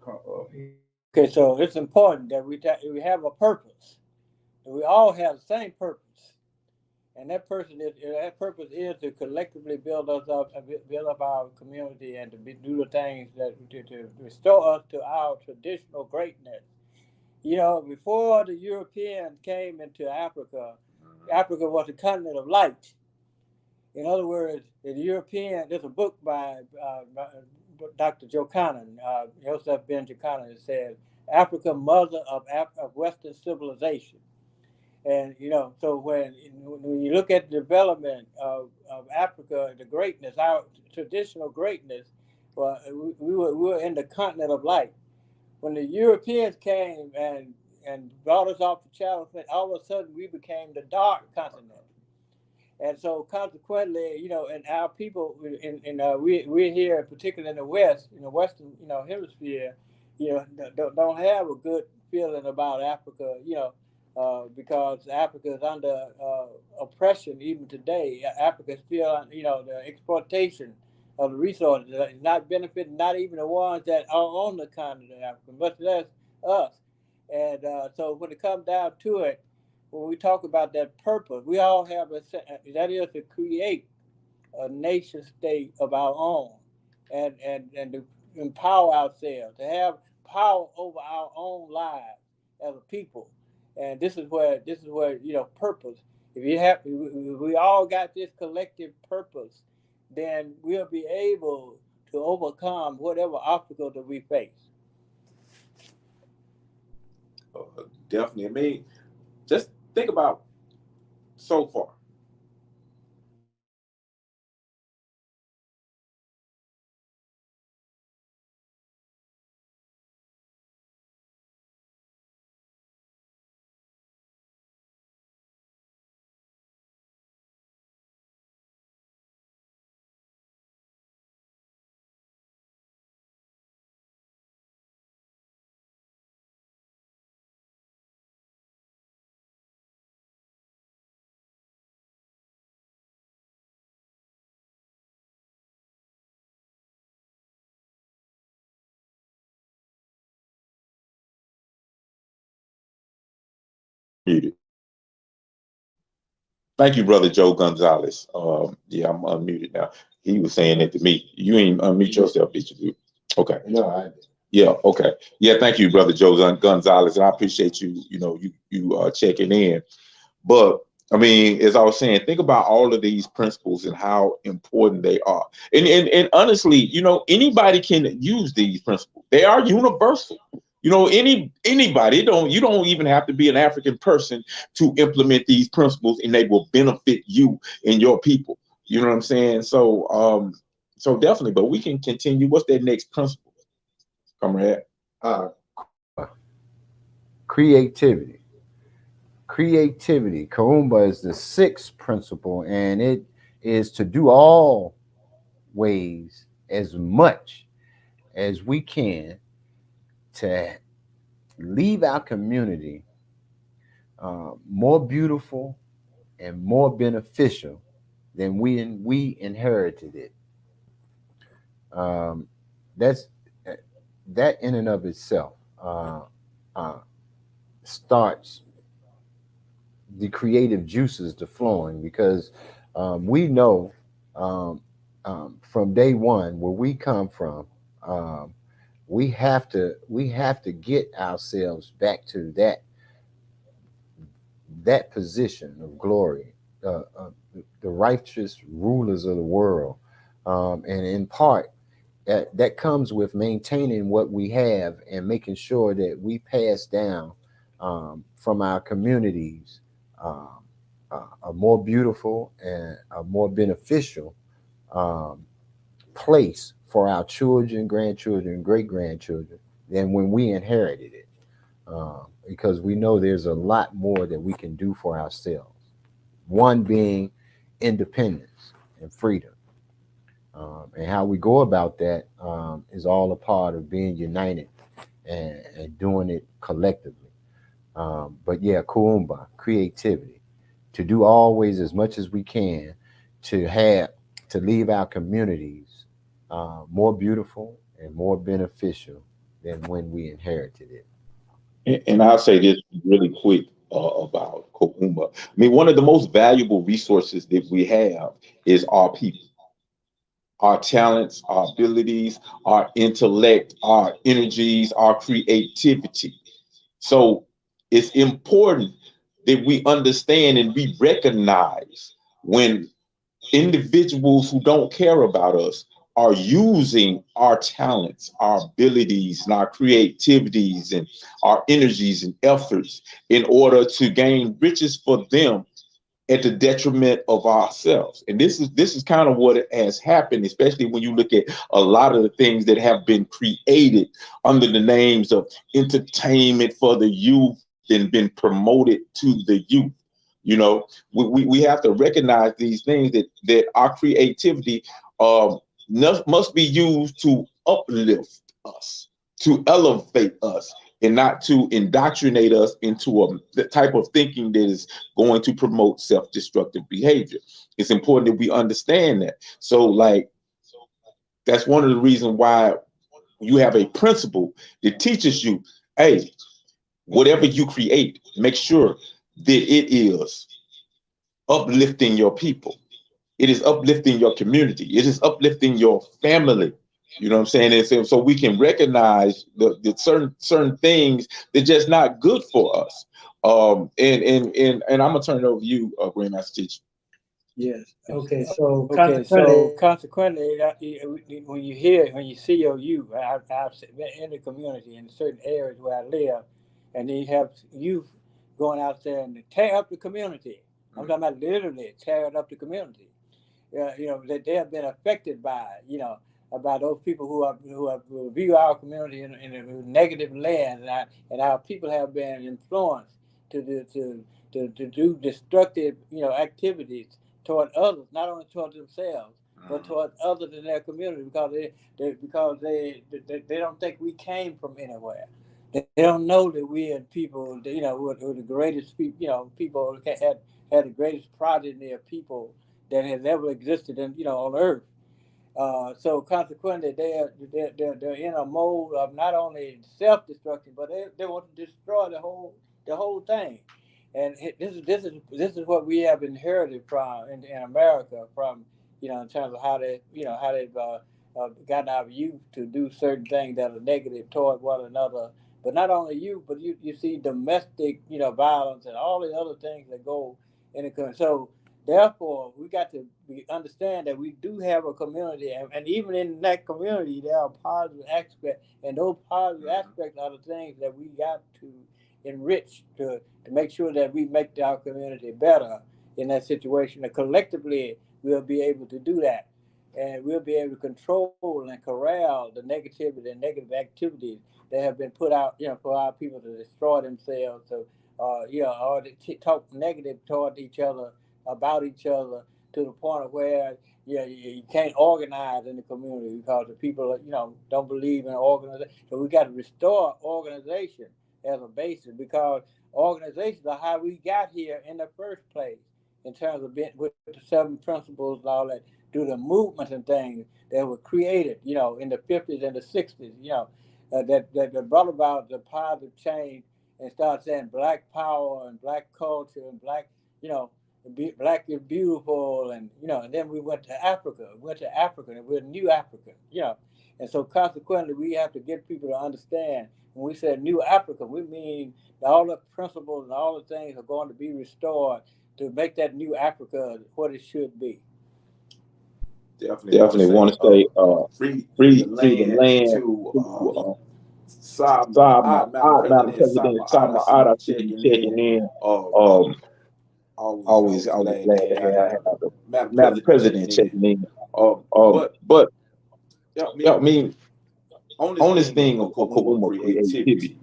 Okay, so it's important that we have a purpose. We all have the same purpose, and that purpose is to collectively build up our community, and to do the things to restore us to our traditional greatness. You know, before the Europeans came into Africa, Africa was a continent of light. In other words, there's a book by Dr. Jokanan, Joseph Ben Jokanan, that says, Africa, mother of Western civilization. And, you know, so when you look at the development of Africa, the greatness, our traditional greatness, well, we were in the continent of light. When the Europeans came and brought us off the channel, all of a sudden we became the dark continent. And so consequently, you know, and our people, we're here, particularly in the West, in the Western, you know, hemisphere, you know, don't have a good feeling about Africa, you know, because Africa is under oppression even today. Africa is still, you know, the exploitation of the resources, not benefiting, not even the ones that are on the continent of Africa, much less us. And so when it comes down to it, when we talk about that purpose, we all have that is to create a nation state of our own, and to empower ourselves, to have power over our own lives as a people. And this is where you know, purpose. If we all got this collective purpose, then we'll be able to overcome whatever obstacles that we face. Definitely. I mean, just think about so far. Muted. Thank you, brother Joe Gonzalez. Yeah, I'm unmuted now. He was saying it to me. You ain't unmute yourself, did you? Okay. No, I did. Yeah. Okay. Yeah. Thank you, brother Joe Gonzalez, and I appreciate you. You know, you checking in. But I mean, as I was saying, think about all of these principles and how important they are. And honestly, you know, anybody can use these principles. They are universal. You know, anybody, you don't even have to be an African person to implement these principles, and they will benefit you and your people. You know what I'm saying? So so definitely, but we can continue. What's that next principle, comrade? Creativity. Creativity. KWANZAA is the sixth principle, and it is to do all ways as much as we can to leave our community more beautiful and more beneficial than we inherited it. That's that in and of itself starts the creative juices to flowing, because we know from day one where we come from, we have to get ourselves back to that position of glory, the righteous rulers of the world, and in part that comes with maintaining what we have and making sure that we pass down from our communities a more beautiful and a more beneficial place for our children, grandchildren, great grandchildren than when we inherited it. Because we know there's a lot more that we can do for ourselves. One being independence and freedom. And how we go about that is all a part of being united and doing it collectively. But yeah, KWANZAA, creativity, to do always as much as we can to have to leave our communities more beautiful and more beneficial than when we inherited it. And I'll say this really quick about KWANZAA. I mean, one of the most valuable resources that we have is our people, our talents, our abilities, our intellect, our energies, our creativity. So it's important that we understand and we recognize when individuals who don't care about us are using our talents, our abilities, and our creativities and our energies and efforts in order to gain riches for them at the detriment of ourselves. And this is kind of what has happened, especially when you look at a lot of the things that have been created under the names of entertainment for the youth and been promoted to the youth. You know, we have to recognize these things that our creativity must be used to uplift us, to elevate us, and not to indoctrinate us into the type of thinking that is going to promote self-destructive behavior. It's important that we understand that. So, like, that's one of the reasons why you have a principle that teaches you, hey, whatever you create, make sure that it is uplifting your people. It is uplifting your community. It is uplifting your family. You know what I'm saying? And so we can recognize the certain things that just not good for us. And I'm gonna turn it over to you, Grandmaster Teacher. Yes. Okay. So Consequently, when you see your youth, I've been in the community in certain areas where I live, and you have youth going out there and tear up the community. I'm talking about literally tearing up the community. You know, that they have been affected by, you know, about those people who view our community in a negative lens, and our people have been influenced to do destructive, you know, activities toward others, not only toward themselves, but toward others in their community, because they don't think we came from anywhere. They don't know that we are people, you know, who are the greatest people, you know, people had the greatest progeny of people that has ever existed in, you know, on earth. So consequently, they're in a mode of not only self-destruction, but they want to destroy the whole thing. And this is what we have inherited from in America, from, you know, in terms of how they've gotten our youth to do certain things that are negative toward one another. But not only youth, but you see domestic, you know, violence and all the other things that go in the country. So therefore, we got to understand that we do have a community, and even in that community, there are positive aspects, and those positive aspects are the things that we got to enrich to make sure that we make our community better in that situation. And collectively, we'll be able to do that, and we'll be able to control and corral the negativity and negative activities that have been put out, you know, for our people to destroy themselves, you know, or to talk negative toward each other, about each other, to the point of where you can't organize in the community because the people, you know, don't believe in organization. So we got to restore organization as a basis, because organizations are how we got here in the first place, in terms of being with the 7 principles and all that, through the movements and things that were created, you know, in the 50s and the 60s, you know, that brought about the positive change and started saying black power and black culture and black, you know, black is beautiful, and, you know, and then we went to Africa. And we're New Africa, you know. And so consequently, we have to get people to understand, when we say New Africa, we mean all the principles and all the things are going to be restored to make that New Africa what it should be. Definitely want to say, free the land to Madam President Sama Ada should be checking in. Always glad to have the Madam President checking in. But I mean, on this thing of KWANZAA creativity,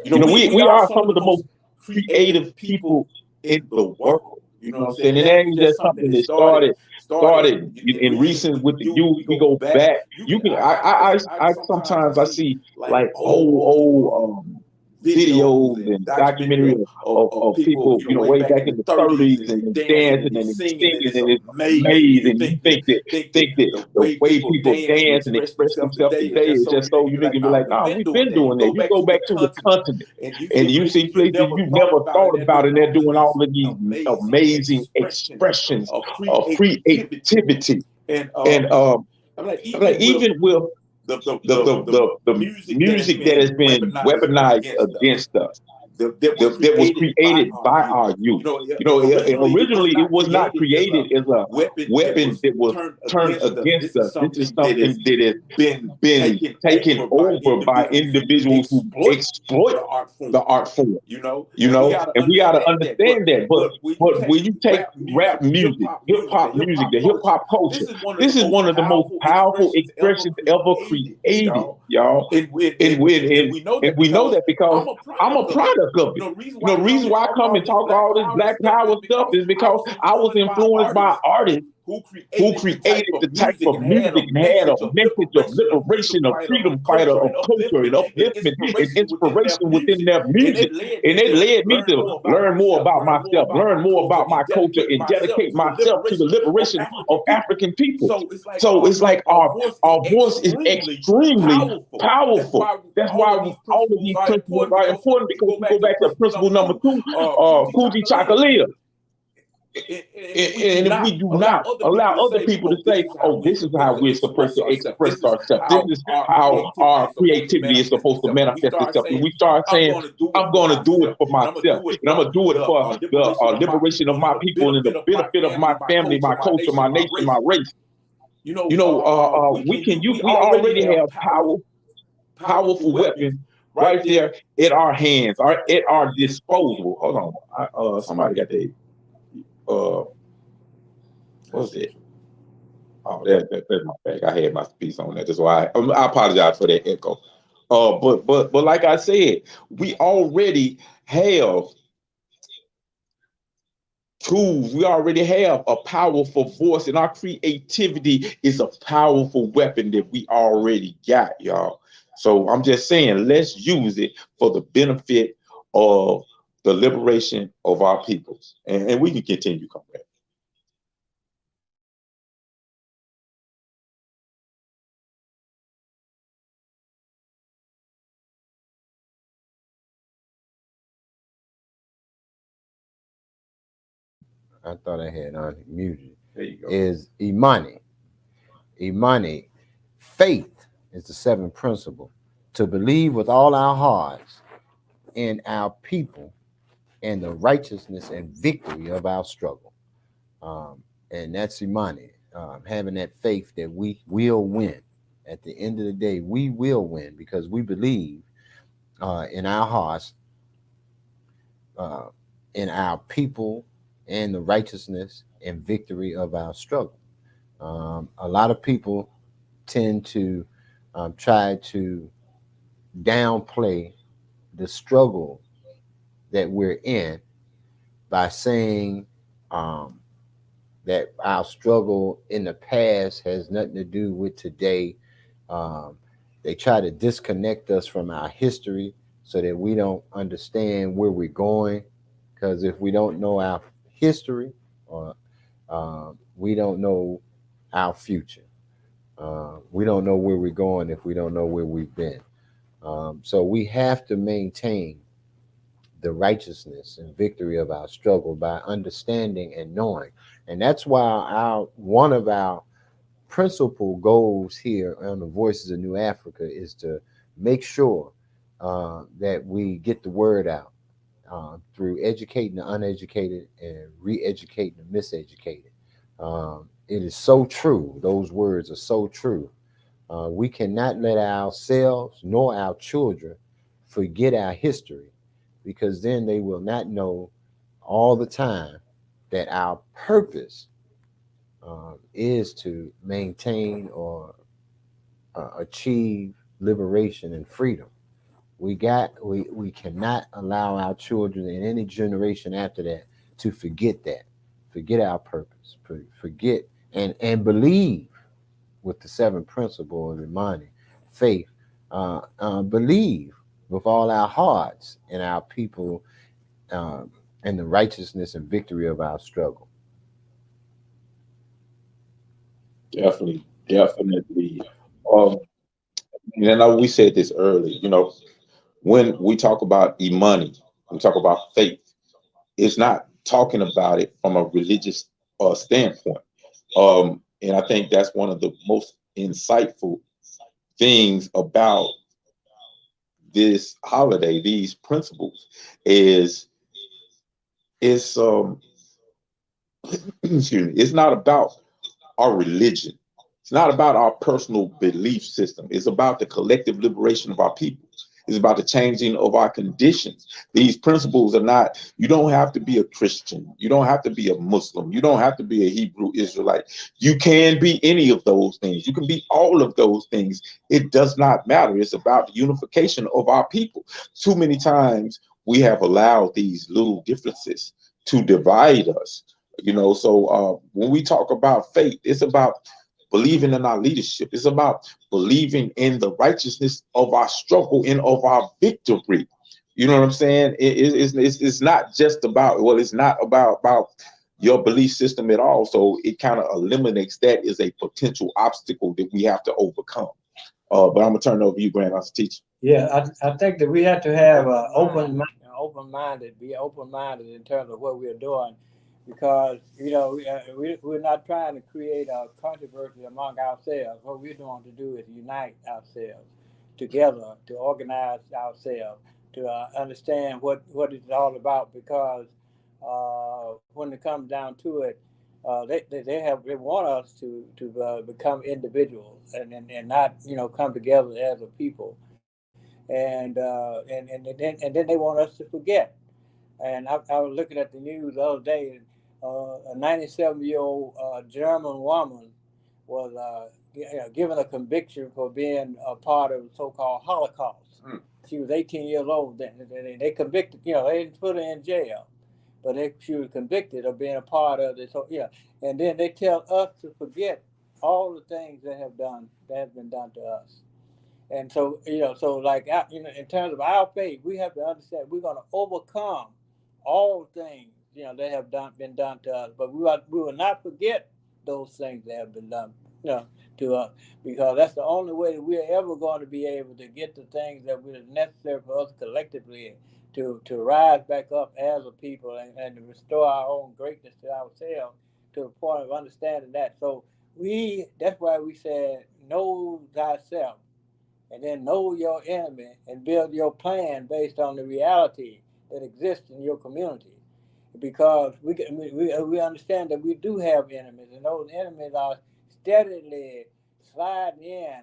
you know, we are some of the most creative people in the world. You know what I'm saying? And that ain't just something that started in recent with the youth. We go back. You can I sometimes I see like old videos and documentary of people, you know, way back in the 30s and dancing and singing, and it's amazing. You think that the way people dance and express themselves today is just so unique, and be like, oh, we've been doing that. You go back to the continent and you see places you never thought about, and they're doing all of these amazing expressions of creativity. And I'm like, even with the music that has been weaponized against us, that was created by our youth. You know, originally it was not created as a weapon that was turned against us. This is something that has been taken over by individuals who exploit the art form. You know, and we got to understand that. But when you take rap music, hip hop music, the hip hop culture, this is one of the most powerful expressions ever created, y'all. And we know that because I'm a product of it. You know, the reason why I come and talk all this Black Power stuff is because I was influenced by artists who created the type of music and had a message of liberation, of freedom fighter, of culture and upliftment and inspiration within their music. And it led me to learn more about myself, learn more about my culture, and dedicate myself to the liberation of African people. So it's like our voice is extremely powerful. That's why all of these principles are important, because we go back to principle number 2, Kuji Chakalia. And if we do not allow other people to say, oh, this is how we're supposed to express ourselves, this is how our creativity is supposed to manifest itself, and we start saying, I'm going to do it for myself, and I'm going to do it for the liberation of my people and the benefit of my family, my culture, my nation, my race. We already have powerful weapons right there at our hands, at our disposal. Hold on, somebody got the what's it? Oh, that's my bag. I had my piece on that. That's why I apologize for that echo. But like I said, we already have tools. We already have a powerful voice, and our creativity is a powerful weapon that we already got, y'all. So I'm just saying, let's use it for the benefit of the liberation of our peoples, and we can continue coming back. I thought I had unmuted. There you go. Is Imani. Imani, faith is the seventh principle. To believe with all our hearts in our people and the righteousness and victory of our struggle. And that's Imani, having that faith that we will win. At the end of the day, we will win because we believe in our hearts, in our people, and the righteousness and victory of our struggle. A lot of people tend to try to downplay the struggle that we're in by saying that our struggle in the past has nothing to do with today. They try to disconnect us from our history so that we don't understand where we're going. Because if we don't know our history, or we don't know our future. We don't know where we're going if we don't know where we've been. So we have to maintain the righteousness and victory of our struggle by understanding and knowing. And that's why one of our principal goals here on the Voices of New Africa is to make sure that we get the word out through educating the uneducated and re-educating the miseducated. It is so true. Those words are so true. We cannot let ourselves nor our children forget our history, because then they will not know all the time that our purpose is to maintain or achieve liberation and freedom. We cannot allow our children and any generation after that to forget our purpose, forget and believe with the seven principles of Imani, faith, believe with all our hearts and our people, and the righteousness and victory of our struggle. Definitely, definitely. Um, and I know we said this early. You know, when we talk about money, we talk about faith. It's not talking about it from a religious standpoint. And I think that's one of the most insightful things about this holiday, these principles, is it's excuse me, it's not about our religion. It's not about our personal belief system. It's about the collective liberation of our people. It's about the changing of our conditions. These principles are not, you don't have to be a Christian. You don't have to be a Muslim. You don't have to be a Hebrew Israelite. You can be any of those things. You can be all of those things. It does not matter. It's about the unification of our people. Too many times we have allowed these little differences to divide us. You know, so when we talk about faith, it's about believing in our leadership. It's about believing in the righteousness of our struggle and of our victory. You know what I'm saying? It's not just about, well, it's not about your belief system at all. So it kind of eliminates that as a potential obstacle that we have to overcome. But I'm gonna turn it over to you, Grandmaster Teacher. Yeah, I think that we have to have open-minded, be open-minded in terms of what we're doing, because we're not trying to create a controversy among ourselves. What we're doing to do is unite ourselves together, to organize ourselves, to understand what it's all about. Because when it comes down to it, they want us to become individuals and not come together as a people, and then they want us to forget. And I was looking at the news the other day. A 97-year-old German woman was given a conviction for being a part of the so-called Holocaust. She was 18 years old then. They convicted, they didn't put her in jail, but she was convicted of being a part of this. And then they tell us to forget all the things that have been done to us. And so, in terms of our faith, we have to understand we're going to overcome all things, that have been done to us. But we will not forget those things that have been done, to us, because that's the only way that we're ever going to be able to get the things that are necessary for us collectively to rise back up as a people and to restore our own greatness to ourselves, to the point of understanding that. So that's why we said, know thyself, and then know your enemy and build your plan based on the reality that exists in your community. Because we understand that we do have enemies, and those enemies are steadily sliding in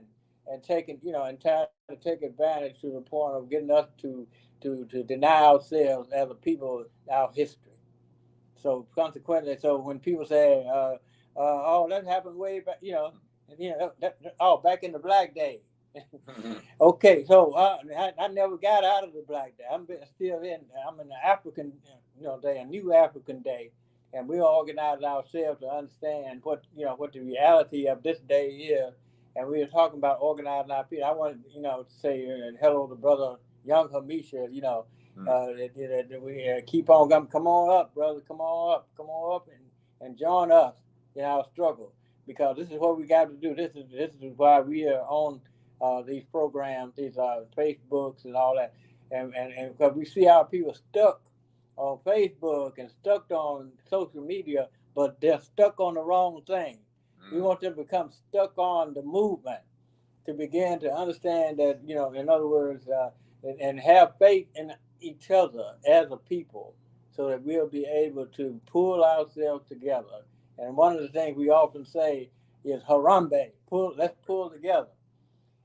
and taking, and trying to take advantage to the point of getting us to deny ourselves as a people our history. So consequently, when people say, "Oh, that happened way back," back in the Black Day. Okay, so I never got out of the Black Day. I'm still in. I'm in the African, day, a new African day, and we organize ourselves to understand what the reality of this day is. And we were talking about organizing our people. I wanted, to say hello to Brother Young Hamisha. We keep on coming. Come on up, brother. Come on up, and join us in our struggle, because this is what we got to do. This is why we are on these programs, these Facebooks and all that, and because we see our people stuck on Facebook and stuck on social media, but they're stuck on the wrong thing. We want them to become stuck on the movement, to begin to understand that, in other words, and have faith in each other as a people, so that we'll be able to pull ourselves together. And one of the things we often say is Harambe, let's pull together.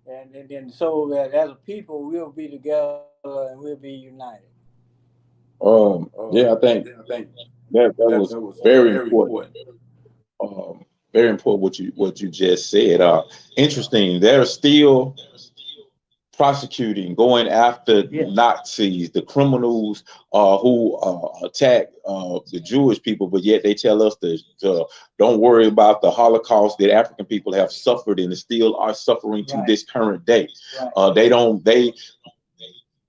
And so that as a people, we'll be together and we'll be united. I think that was very important. Very important what you just said. Interesting. They're still prosecuting, going after Nazis, the criminals who attack the Jewish people, but yet they tell us to don't worry about the Holocaust that African people have suffered and still are suffering to this current day.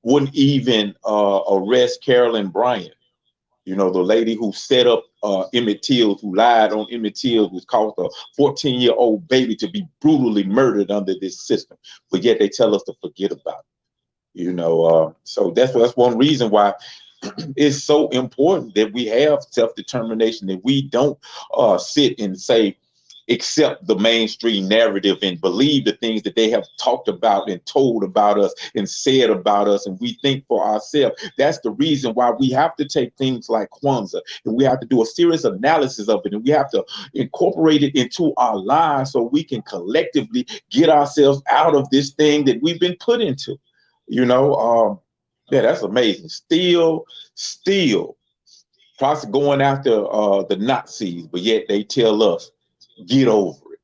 wouldn't even arrest Carolyn Bryant. You know, the lady who set up Emmett Till, who lied on Emmett Till, who caused a 14-year-old baby to be brutally murdered under this system. But yet they tell us to forget about it. You know, so that's one reason why it's so important that we have self-determination, that we don't sit and say, accept the mainstream narrative and believe the things that they have talked about and told about us and said about us, and we think for ourselves. That's the reason why we have to take things like KWANZAA, and we have to do a serious analysis of it, and we have to incorporate it into our lives so we can collectively get ourselves out of this thing that we've been put into. You know, yeah, that's amazing. Still possibly going after the Nazis, but yet they tell us, get over it,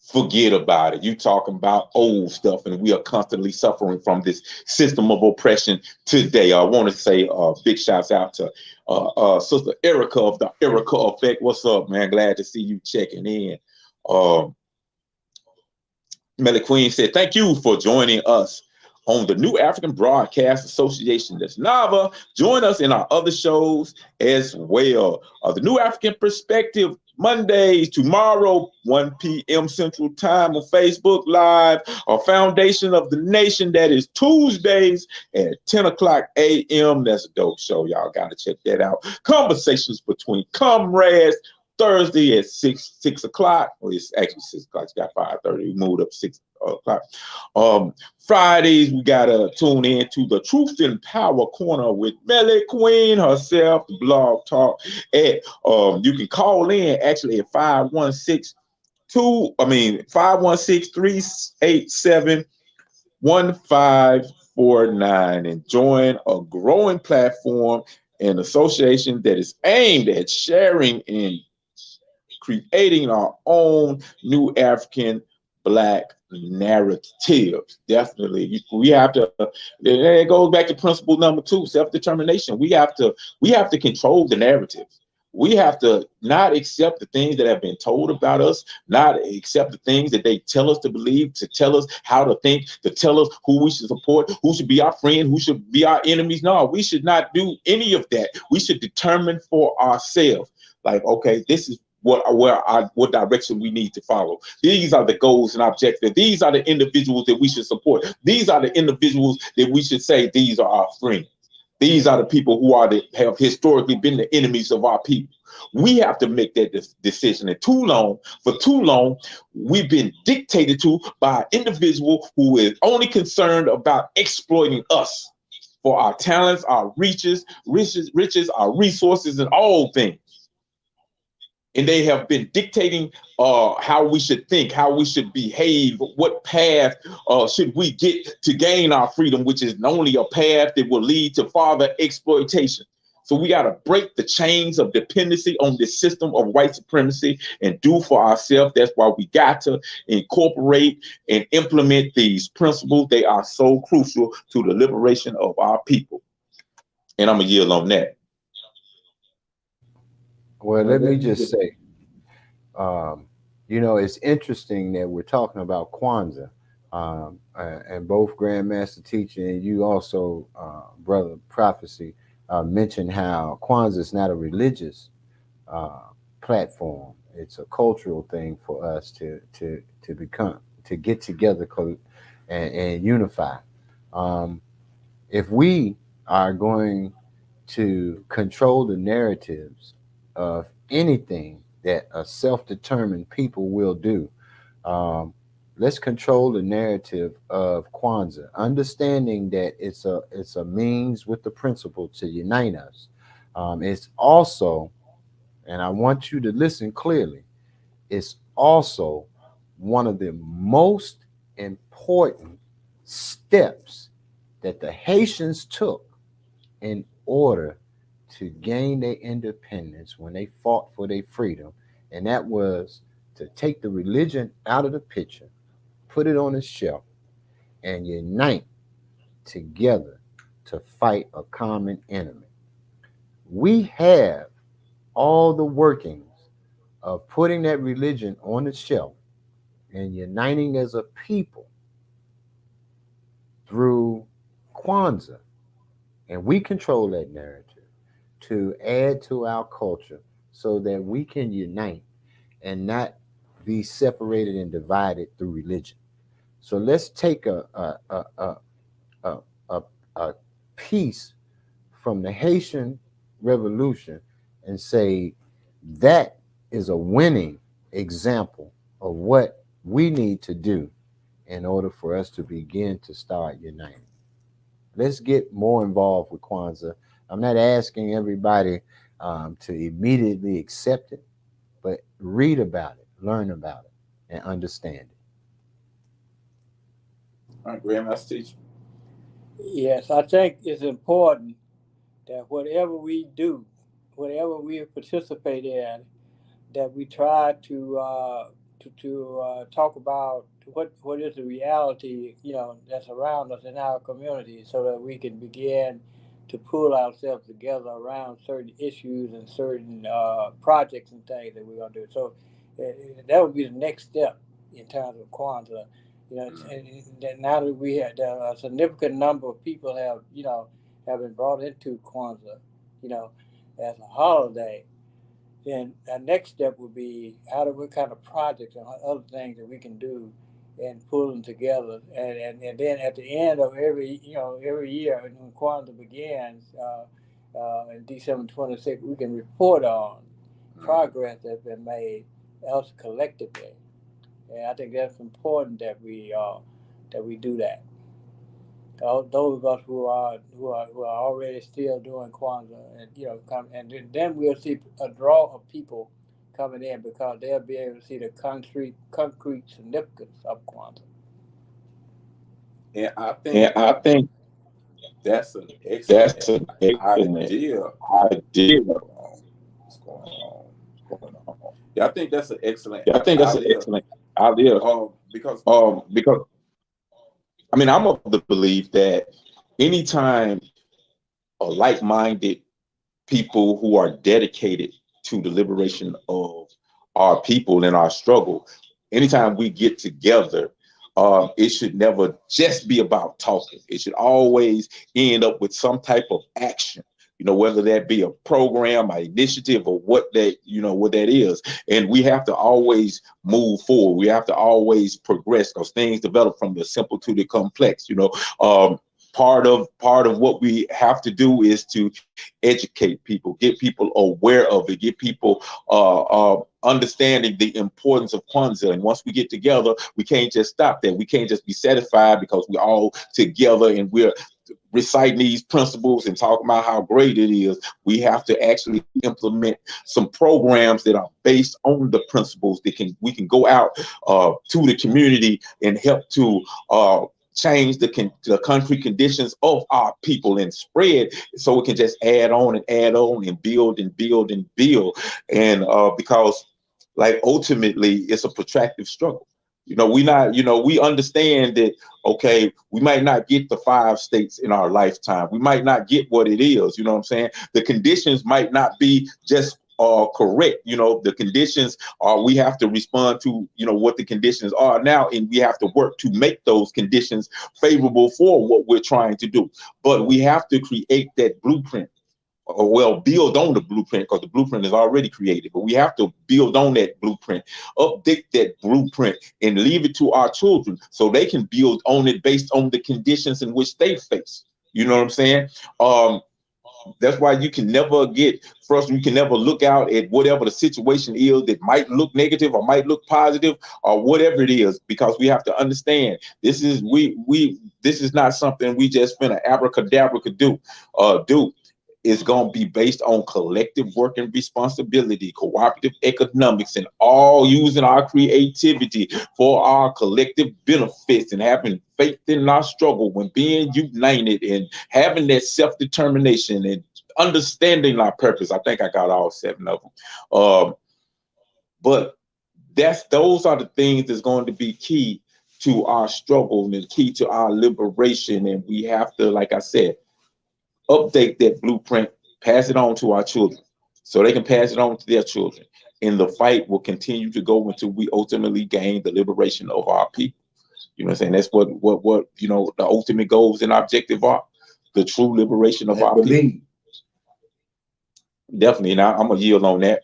forget about it. You talking about old stuff, and we are constantly suffering from this system of oppression today. I want to say big shouts out to Sister Erica of the Erica Effect. What's up, man? Glad to see you checking in. Melly Queen said, thank you for joining us on the New African Broadcast Association. That's NAVA. Join us in our other shows as well. The New African Perspective, Mondays, tomorrow, 1 p.m. Central Time on Facebook Live. Our Foundation of the Nation, that is Tuesdays at 10 o'clock a.m. That's a dope show. Y'all got to check that out. Conversations Between Comrades, Thursday at 6 o'clock. Well, it's actually 6 o'clock. It's got 5:30. We moved up 6 o'clock. Fridays, we gotta tune in to the Truth and Power Corner with Melly Queen herself, the Blog Talk. At you can call in actually at 516-387-1549 and join a growing platform and association that is aimed at sharing and creating our own new African Black narratives. Definitely, we have to. It goes back to principle number 2, self-determination. We have to control the narrative. We have to not accept the things that have been told about us, not accept the things that they tell us to believe, to tell us how to think, to tell us who we should support, who should be our friend, who should be our enemies. No, we should not do any of that. We should determine for ourselves, like, okay, this is what direction we need to follow. These are the goals and objectives. These are the individuals that we should support. These are the individuals that we should say, these are our friends. These are the people who have historically been the enemies of our people. We have to make that decision. And for too long, we've been dictated to by an individual who is only concerned about exploiting us for our talents, our riches, our resources, and all things. And they have been dictating how we should think, how we should behave, what path should we get to gain our freedom, which is only a path that will lead to further exploitation. So we got to break the chains of dependency on this system of white supremacy and do for ourselves. That's why we got to incorporate and implement these principles. They are so crucial to the liberation of our people. And I'm going to yield on that. Well, let me just say, you know, it's interesting that we're talking about KWANZAA, and both Grandmaster Teacher and you also, Brother Prophecy, mentioned how KWANZAA is not a religious platform. It's a cultural thing for us to get together and unify. If we are going to control the narratives of anything that a self-determined people will do, let's control the narrative of KWANZAA, understanding that it's a means with the principle to unite us. It's also, and I want you to listen clearly, it's also one of the most important steps that the Haitians took in order to gain their independence when they fought for their freedom, and that was to take the religion out of the picture, put it on a shelf, and unite together to fight a common enemy. We have all the workings of putting that religion on the shelf and uniting as a people through KWANZAA. And we control that narrative to add to our culture so that we can unite and not be separated and divided through religion. So let's take a, a, a piece from the Haitian Revolution and say that is a winning example of what we need to do in order for us to begin to start uniting. Let's get more involved with Kwanzaa. I'm not asking everybody to immediately accept it, but read about it, learn about it, and understand it. All right, Grandmaster Teacher. Yes, I think it's important that whatever we do, whatever we participate in, that we try to talk about what is the reality, that's around us in our community, so that we can begin to pull ourselves together around certain issues and certain projects and things that we're going to do. So that would be the next step in terms of Kwanzaa. And that now that we have a significant number of people have been brought into Kwanzaa, as a holiday. Then our next step would be what kind of projects and other things that we can do and pull them together. And then at the end of every year when Kwanzaa begins in December 26th, we can report on progress that's been made us collectively. And I think that's important that we do that. Those of us who are already still doing Kwanzaa, and then we'll see a draw of people coming in because they'll be able to see the concrete significance of Kwanzaa. And I think that's an excellent idea. What's going on? Yeah, I think that's an excellent idea. Because I mean, I'm of the belief that anytime a like-minded people who are dedicated to the liberation of our people and our struggle, anytime we get together, it should never just be about talking. It should always end up with some type of action, whether that be a program, an initiative, or what that is. And we have to always move forward. We have to always progress because things develop from the simple to the complex. Part of what we have to do is to educate people, get people aware of it, get people understanding the importance of Kwanzaa. And once we get together, we can't just stop there. We can't just be satisfied because we're all together and we're reciting these principles and talking about how great it is. We have to actually implement some programs that are based on the principles that we can go out to the community and help to change the country conditions of our people and spread, so we can just add on and build and build and build. And because ultimately it's a protracted struggle. We understand that, okay, we might not get the 5 states in our lifetime. We might not get what it is, what I'm saying? The conditions might not be just correct. The conditions are, we have to respond to, what the conditions are now, and we have to work to make those conditions favorable for what we're trying to do. But we have to create that blueprint. Build on the blueprint, because the blueprint is already created, but we have to build on that blueprint, update that blueprint, and leave it to our children so they can build on it based on the conditions in which they face. You know what I'm saying? That's why you can never get frustrated. You can never look out at whatever the situation is that might look negative or might look positive or whatever it is, because we have to understand this is this is not something we just finna abracadabra could do. Is going to be based on collective work and responsibility, cooperative economics, and all using our creativity for our collective benefits, and having faith in our struggle when being united, and having that self-determination and understanding our purpose. I think I got all 7 of them. But those are the things that's going to be key to our struggle and key to our liberation. And we have to, like I said, update that blueprint, pass it on to our children so they can pass it on to their children. And the fight will continue to go until we ultimately gain the liberation of our people. You know what I'm saying? That's what the ultimate goals and objective are. the true liberation of I our people. believe. Definitely, and I'm gonna yield on that.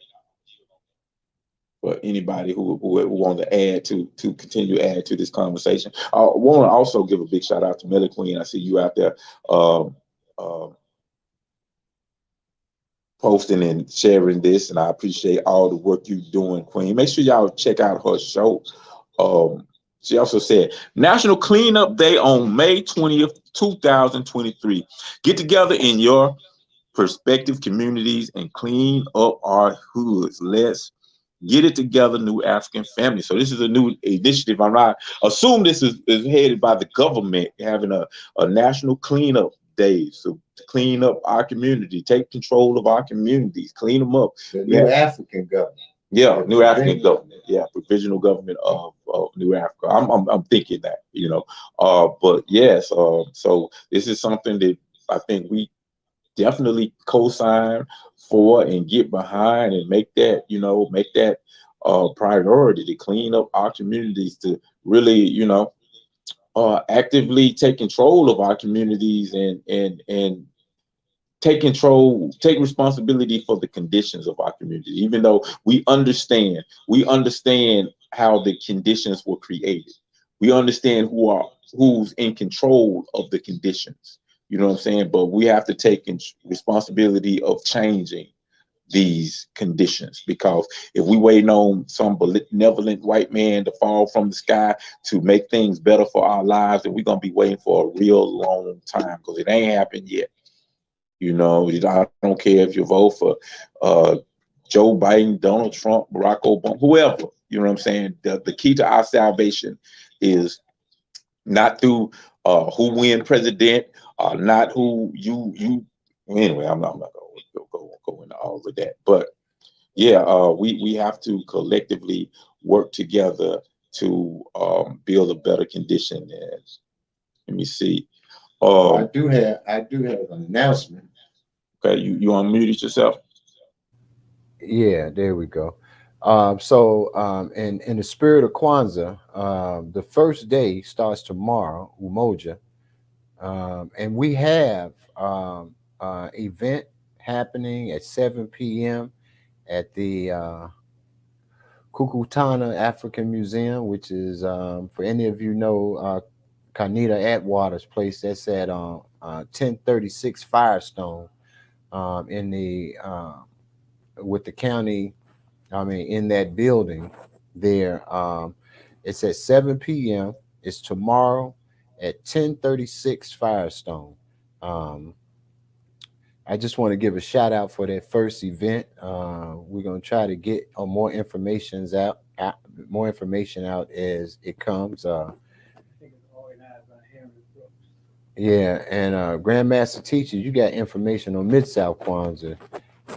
For anybody who want to add to continue to add to this conversation, I want to also give a big shout out to Melly Queen. I see you out there posting and sharing this, and I appreciate all the work you're doing, Queen. Make sure y'all check out her show. She also said National Cleanup Day on May 20th, 2023. Get together in your prospective communities and clean up our hoods. Let's get it together, New African Family. So this is a new initiative. I assume this is headed by the government, having a national cleanup day. So to clean up our community, take control of our communities, clean them up. The New African government. Yeah, New African government. Yeah, provisional government of New Africa. I'm thinking that, you know. But yes, so this is something that I think we definitely co-sign for and get behind and make that, you know, priority to clean up our communities, to really, you know, actively take control of our communities and take responsibility for the conditions of our community. Even though we understand how the conditions were created. We understand who's in control of the conditions. You know what I'm saying? But we have to take responsibility of changing these conditions, because if we waiting on some benevolent white man to fall from the sky to make things better for our lives, then we're gonna be waiting for a real long time, because it ain't happened yet. You know, I don't care if you vote for Joe Biden, Donald Trump, Barack Obama, whoever. You know what I'm saying? The key to our salvation is not through who win president, not who you. Anyway, I'm not gonna go into all of that, but yeah, we have to collectively work together to build a better condition. And let me see. I do have an announcement. Okay, you unmuted yourself. Yeah, there we go. In the spirit of Kwanzaa, the first day starts tomorrow, Umoja, and we have event happening at 7 p.m. at the Kukutana African Museum, which is, for any of you know, Kanita Atwater's place. That's at 1036 Firestone, in the with the county. I mean, in that building there. It's at 7 p.m. It's tomorrow at 1036 Firestone. I just want to give a shout out for that first event. We're gonna try to get more information out as it comes. Yeah, and Grandmaster Teacher, you got information on Mid South Kwanzaa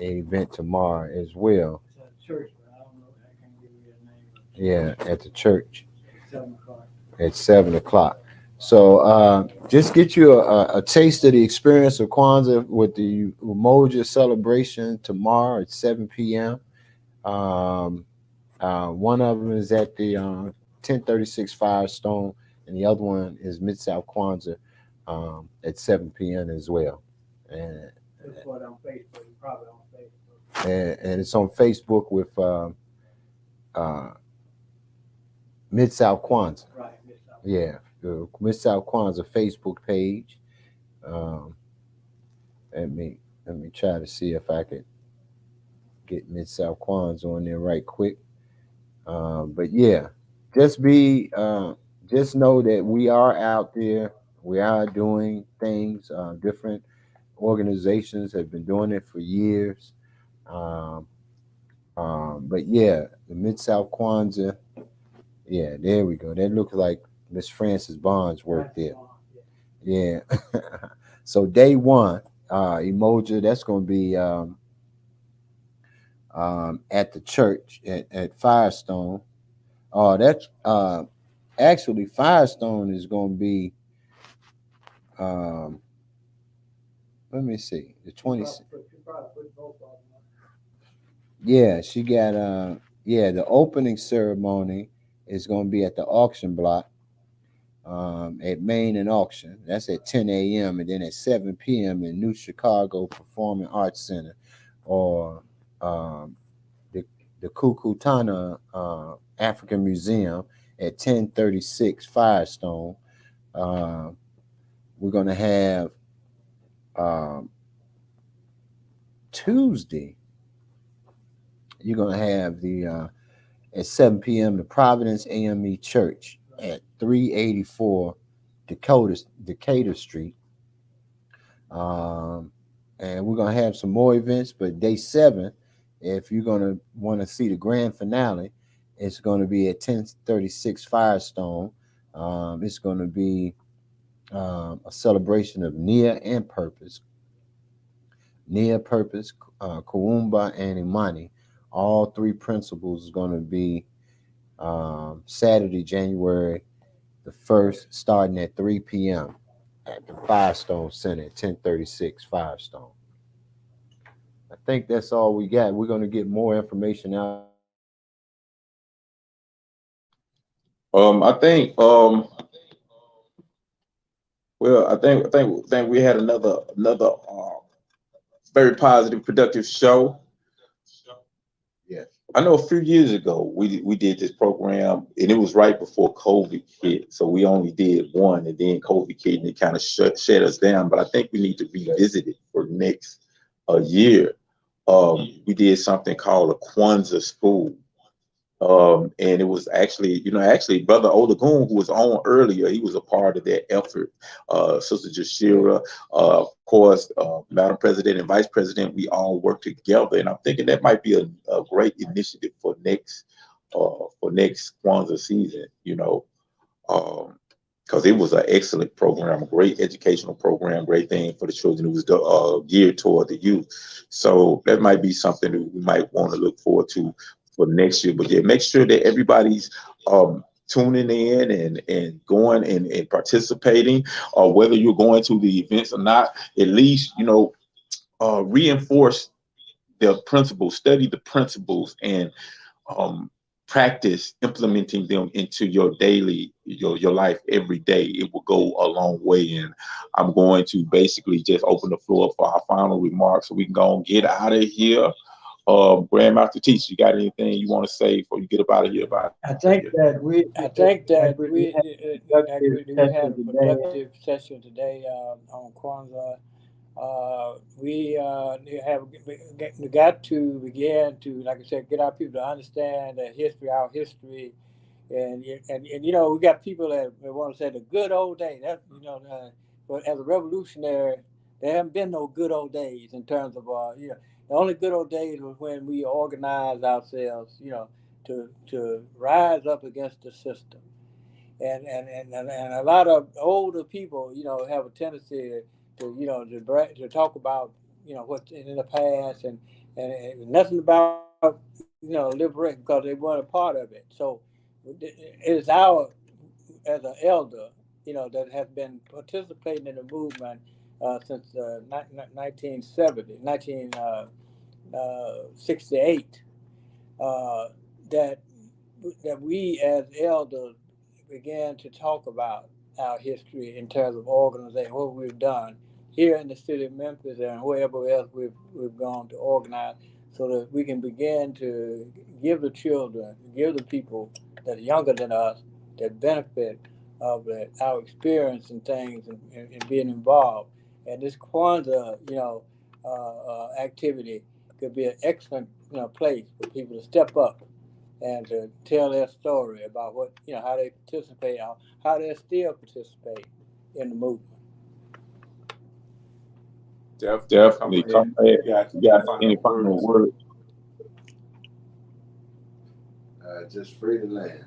event tomorrow as well. Church, but I don't know. I can't give you a name. Yeah, at the church. 7 o'clock. At 7 o'clock. So just get you a taste of the experience of Kwanzaa with the Umoja celebration tomorrow at 7 p.m. One of them is at the 1036 Firestone, and the other one is Mid South Kwanzaa at 7 p.m. as well. And it's on Facebook. Probably on Facebook. And it's on Facebook with Mid South Kwanzaa. Right, Mid South. Yeah, the Mid South Kwanzaa Facebook page. Let me try to see if I could get Mid South Kwanzaa on there right quick. But yeah, just know that we are out there. We are doing things. Different organizations have been doing it for years. But yeah, the Mid South Kwanzaa. Yeah, there we go. That looks like Miss Frances Bond's work there. Yeah. So day one, Umoja, that's going to be at the church at Firestone. That's actually Firestone is going to be. Let me see, the 20th. Yeah, she got the opening ceremony is going to be at the auction block. at Main and Auction. That's at 10 a.m. And then at 7 p.m. in New Chicago Performing Arts Center, or the Kukutana African Museum at 1036 Firestone. We're going to have Tuesday, you're going to have the at 7 p.m. the Providence AME Church at 384 Decatur Street. And we're going to have some more events, but day 7, if you're going to want to see the grand finale, it's going to be at 1036 Firestone. It's going to be a celebration of Nia and Purpose. Nia, Purpose, Kuumba, and Imani. All 3 principals is going to be Saturday, January the 1st, starting at 3 p.m. at the Firestone Center at 1036 Firestone. I think that's all we got. We're going to get more information out. I think we had another very positive, productive show. Yes. I know a few years ago we did this program, and it was right before COVID hit. So we only did one, and then COVID hit, and it kind of shut us down. But I think we need to revisit it for next year. We did something called a KWANZAA School. And it was actually Brother Olagoon, who was on earlier, he was a part of that effort. Sister Jashira, of course, Madam President and Vice President, we all work together. And I'm thinking that might be a great initiative for next Kwanzaa season, because it was an excellent program, a great educational program, great thing for the children. It was geared toward the youth. So that might be something that we might want to look forward to for next year. But yeah, make sure that everybody's tuning in and going and participating, or whether you're going to the events or not, at least, reinforce the principles, study the principles, and practice implementing them into your daily, your life every day. It will go a long way. And I'm going to basically just open the floor for our final remarks so we can go and get out of here. Grandmaster Teacher, you got anything you want to say before you get up out of here? I think that we had a productive session today on Kwanzaa. We got to begin to, like I said, get our people to understand our history, and we got people that want to say the good old days. That but as a revolutionary, there haven't been no good old days in terms of the only good old days was when we organized ourselves, to rise up against the system, and a lot of older people, have a tendency to talk about what's in the past and nothing about liberation, because they weren't a part of it. So it is our, as an elder, that has been participating in the movement since 1968, that we as elders began to talk about our history in terms of organization, what we've done here in the city of Memphis and wherever else we've gone to organize, so that we can begin to give the children, give the people that are younger than us, that benefit of our experience and things and being involved. And this Kwanzaa, activity could be an excellent, place for people to step up and to tell their story about what, how they participate, how they still participate in the movement. Definitely. Come ahead. You got any final words? Just free the land.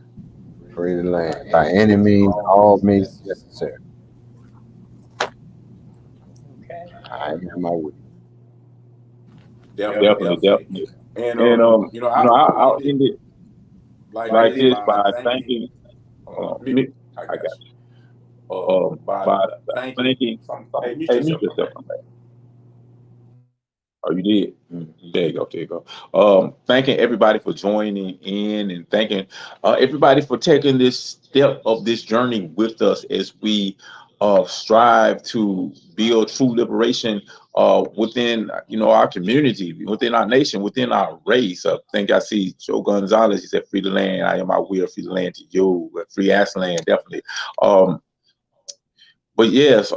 Free the land by any means, all means necessary. Okay. I am my way. Definitely. And I'll end it like this by thanking. I got you. By thanking. Hey, meet yourself. Oh, you did? There you go. There you go. Thanking everybody for joining in and thanking everybody for taking this step of this journey with us as we strive to build true liberation within, our community, within our nation, within our race. I think I see Joe Gonzalez. He said, "Free the land. I am, I will free the land to you." Free Aslan, definitely. But yes,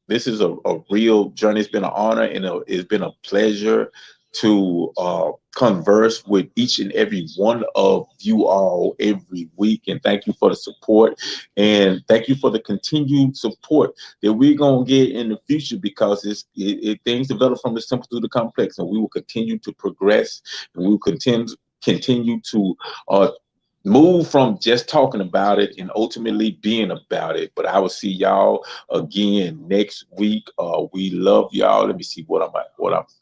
this is a real journey. It's been an honor and it's been a pleasure to converse with each and every one of you all every week. And thank you for the support. And thank you for the continued support that we're going to get in the future, because things develop from the simple to the complex. And we will continue to progress, and we will continue to move from just talking about it and ultimately being about it. But I will see y'all again next week. We love y'all. Let me see what I'm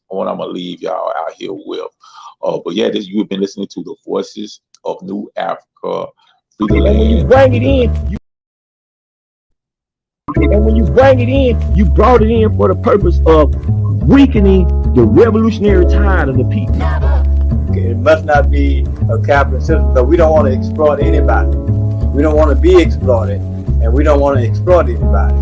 gonna leave y'all out here with. But yeah, you have been listening to the Voices of New Africa. Free the land. When you bring it in, you brought it in for the purpose of weakening the revolutionary tide of the people. It must not be a capitalist system, but we don't want to exploit anybody. We don't want to be exploited, and we don't want to exploit anybody.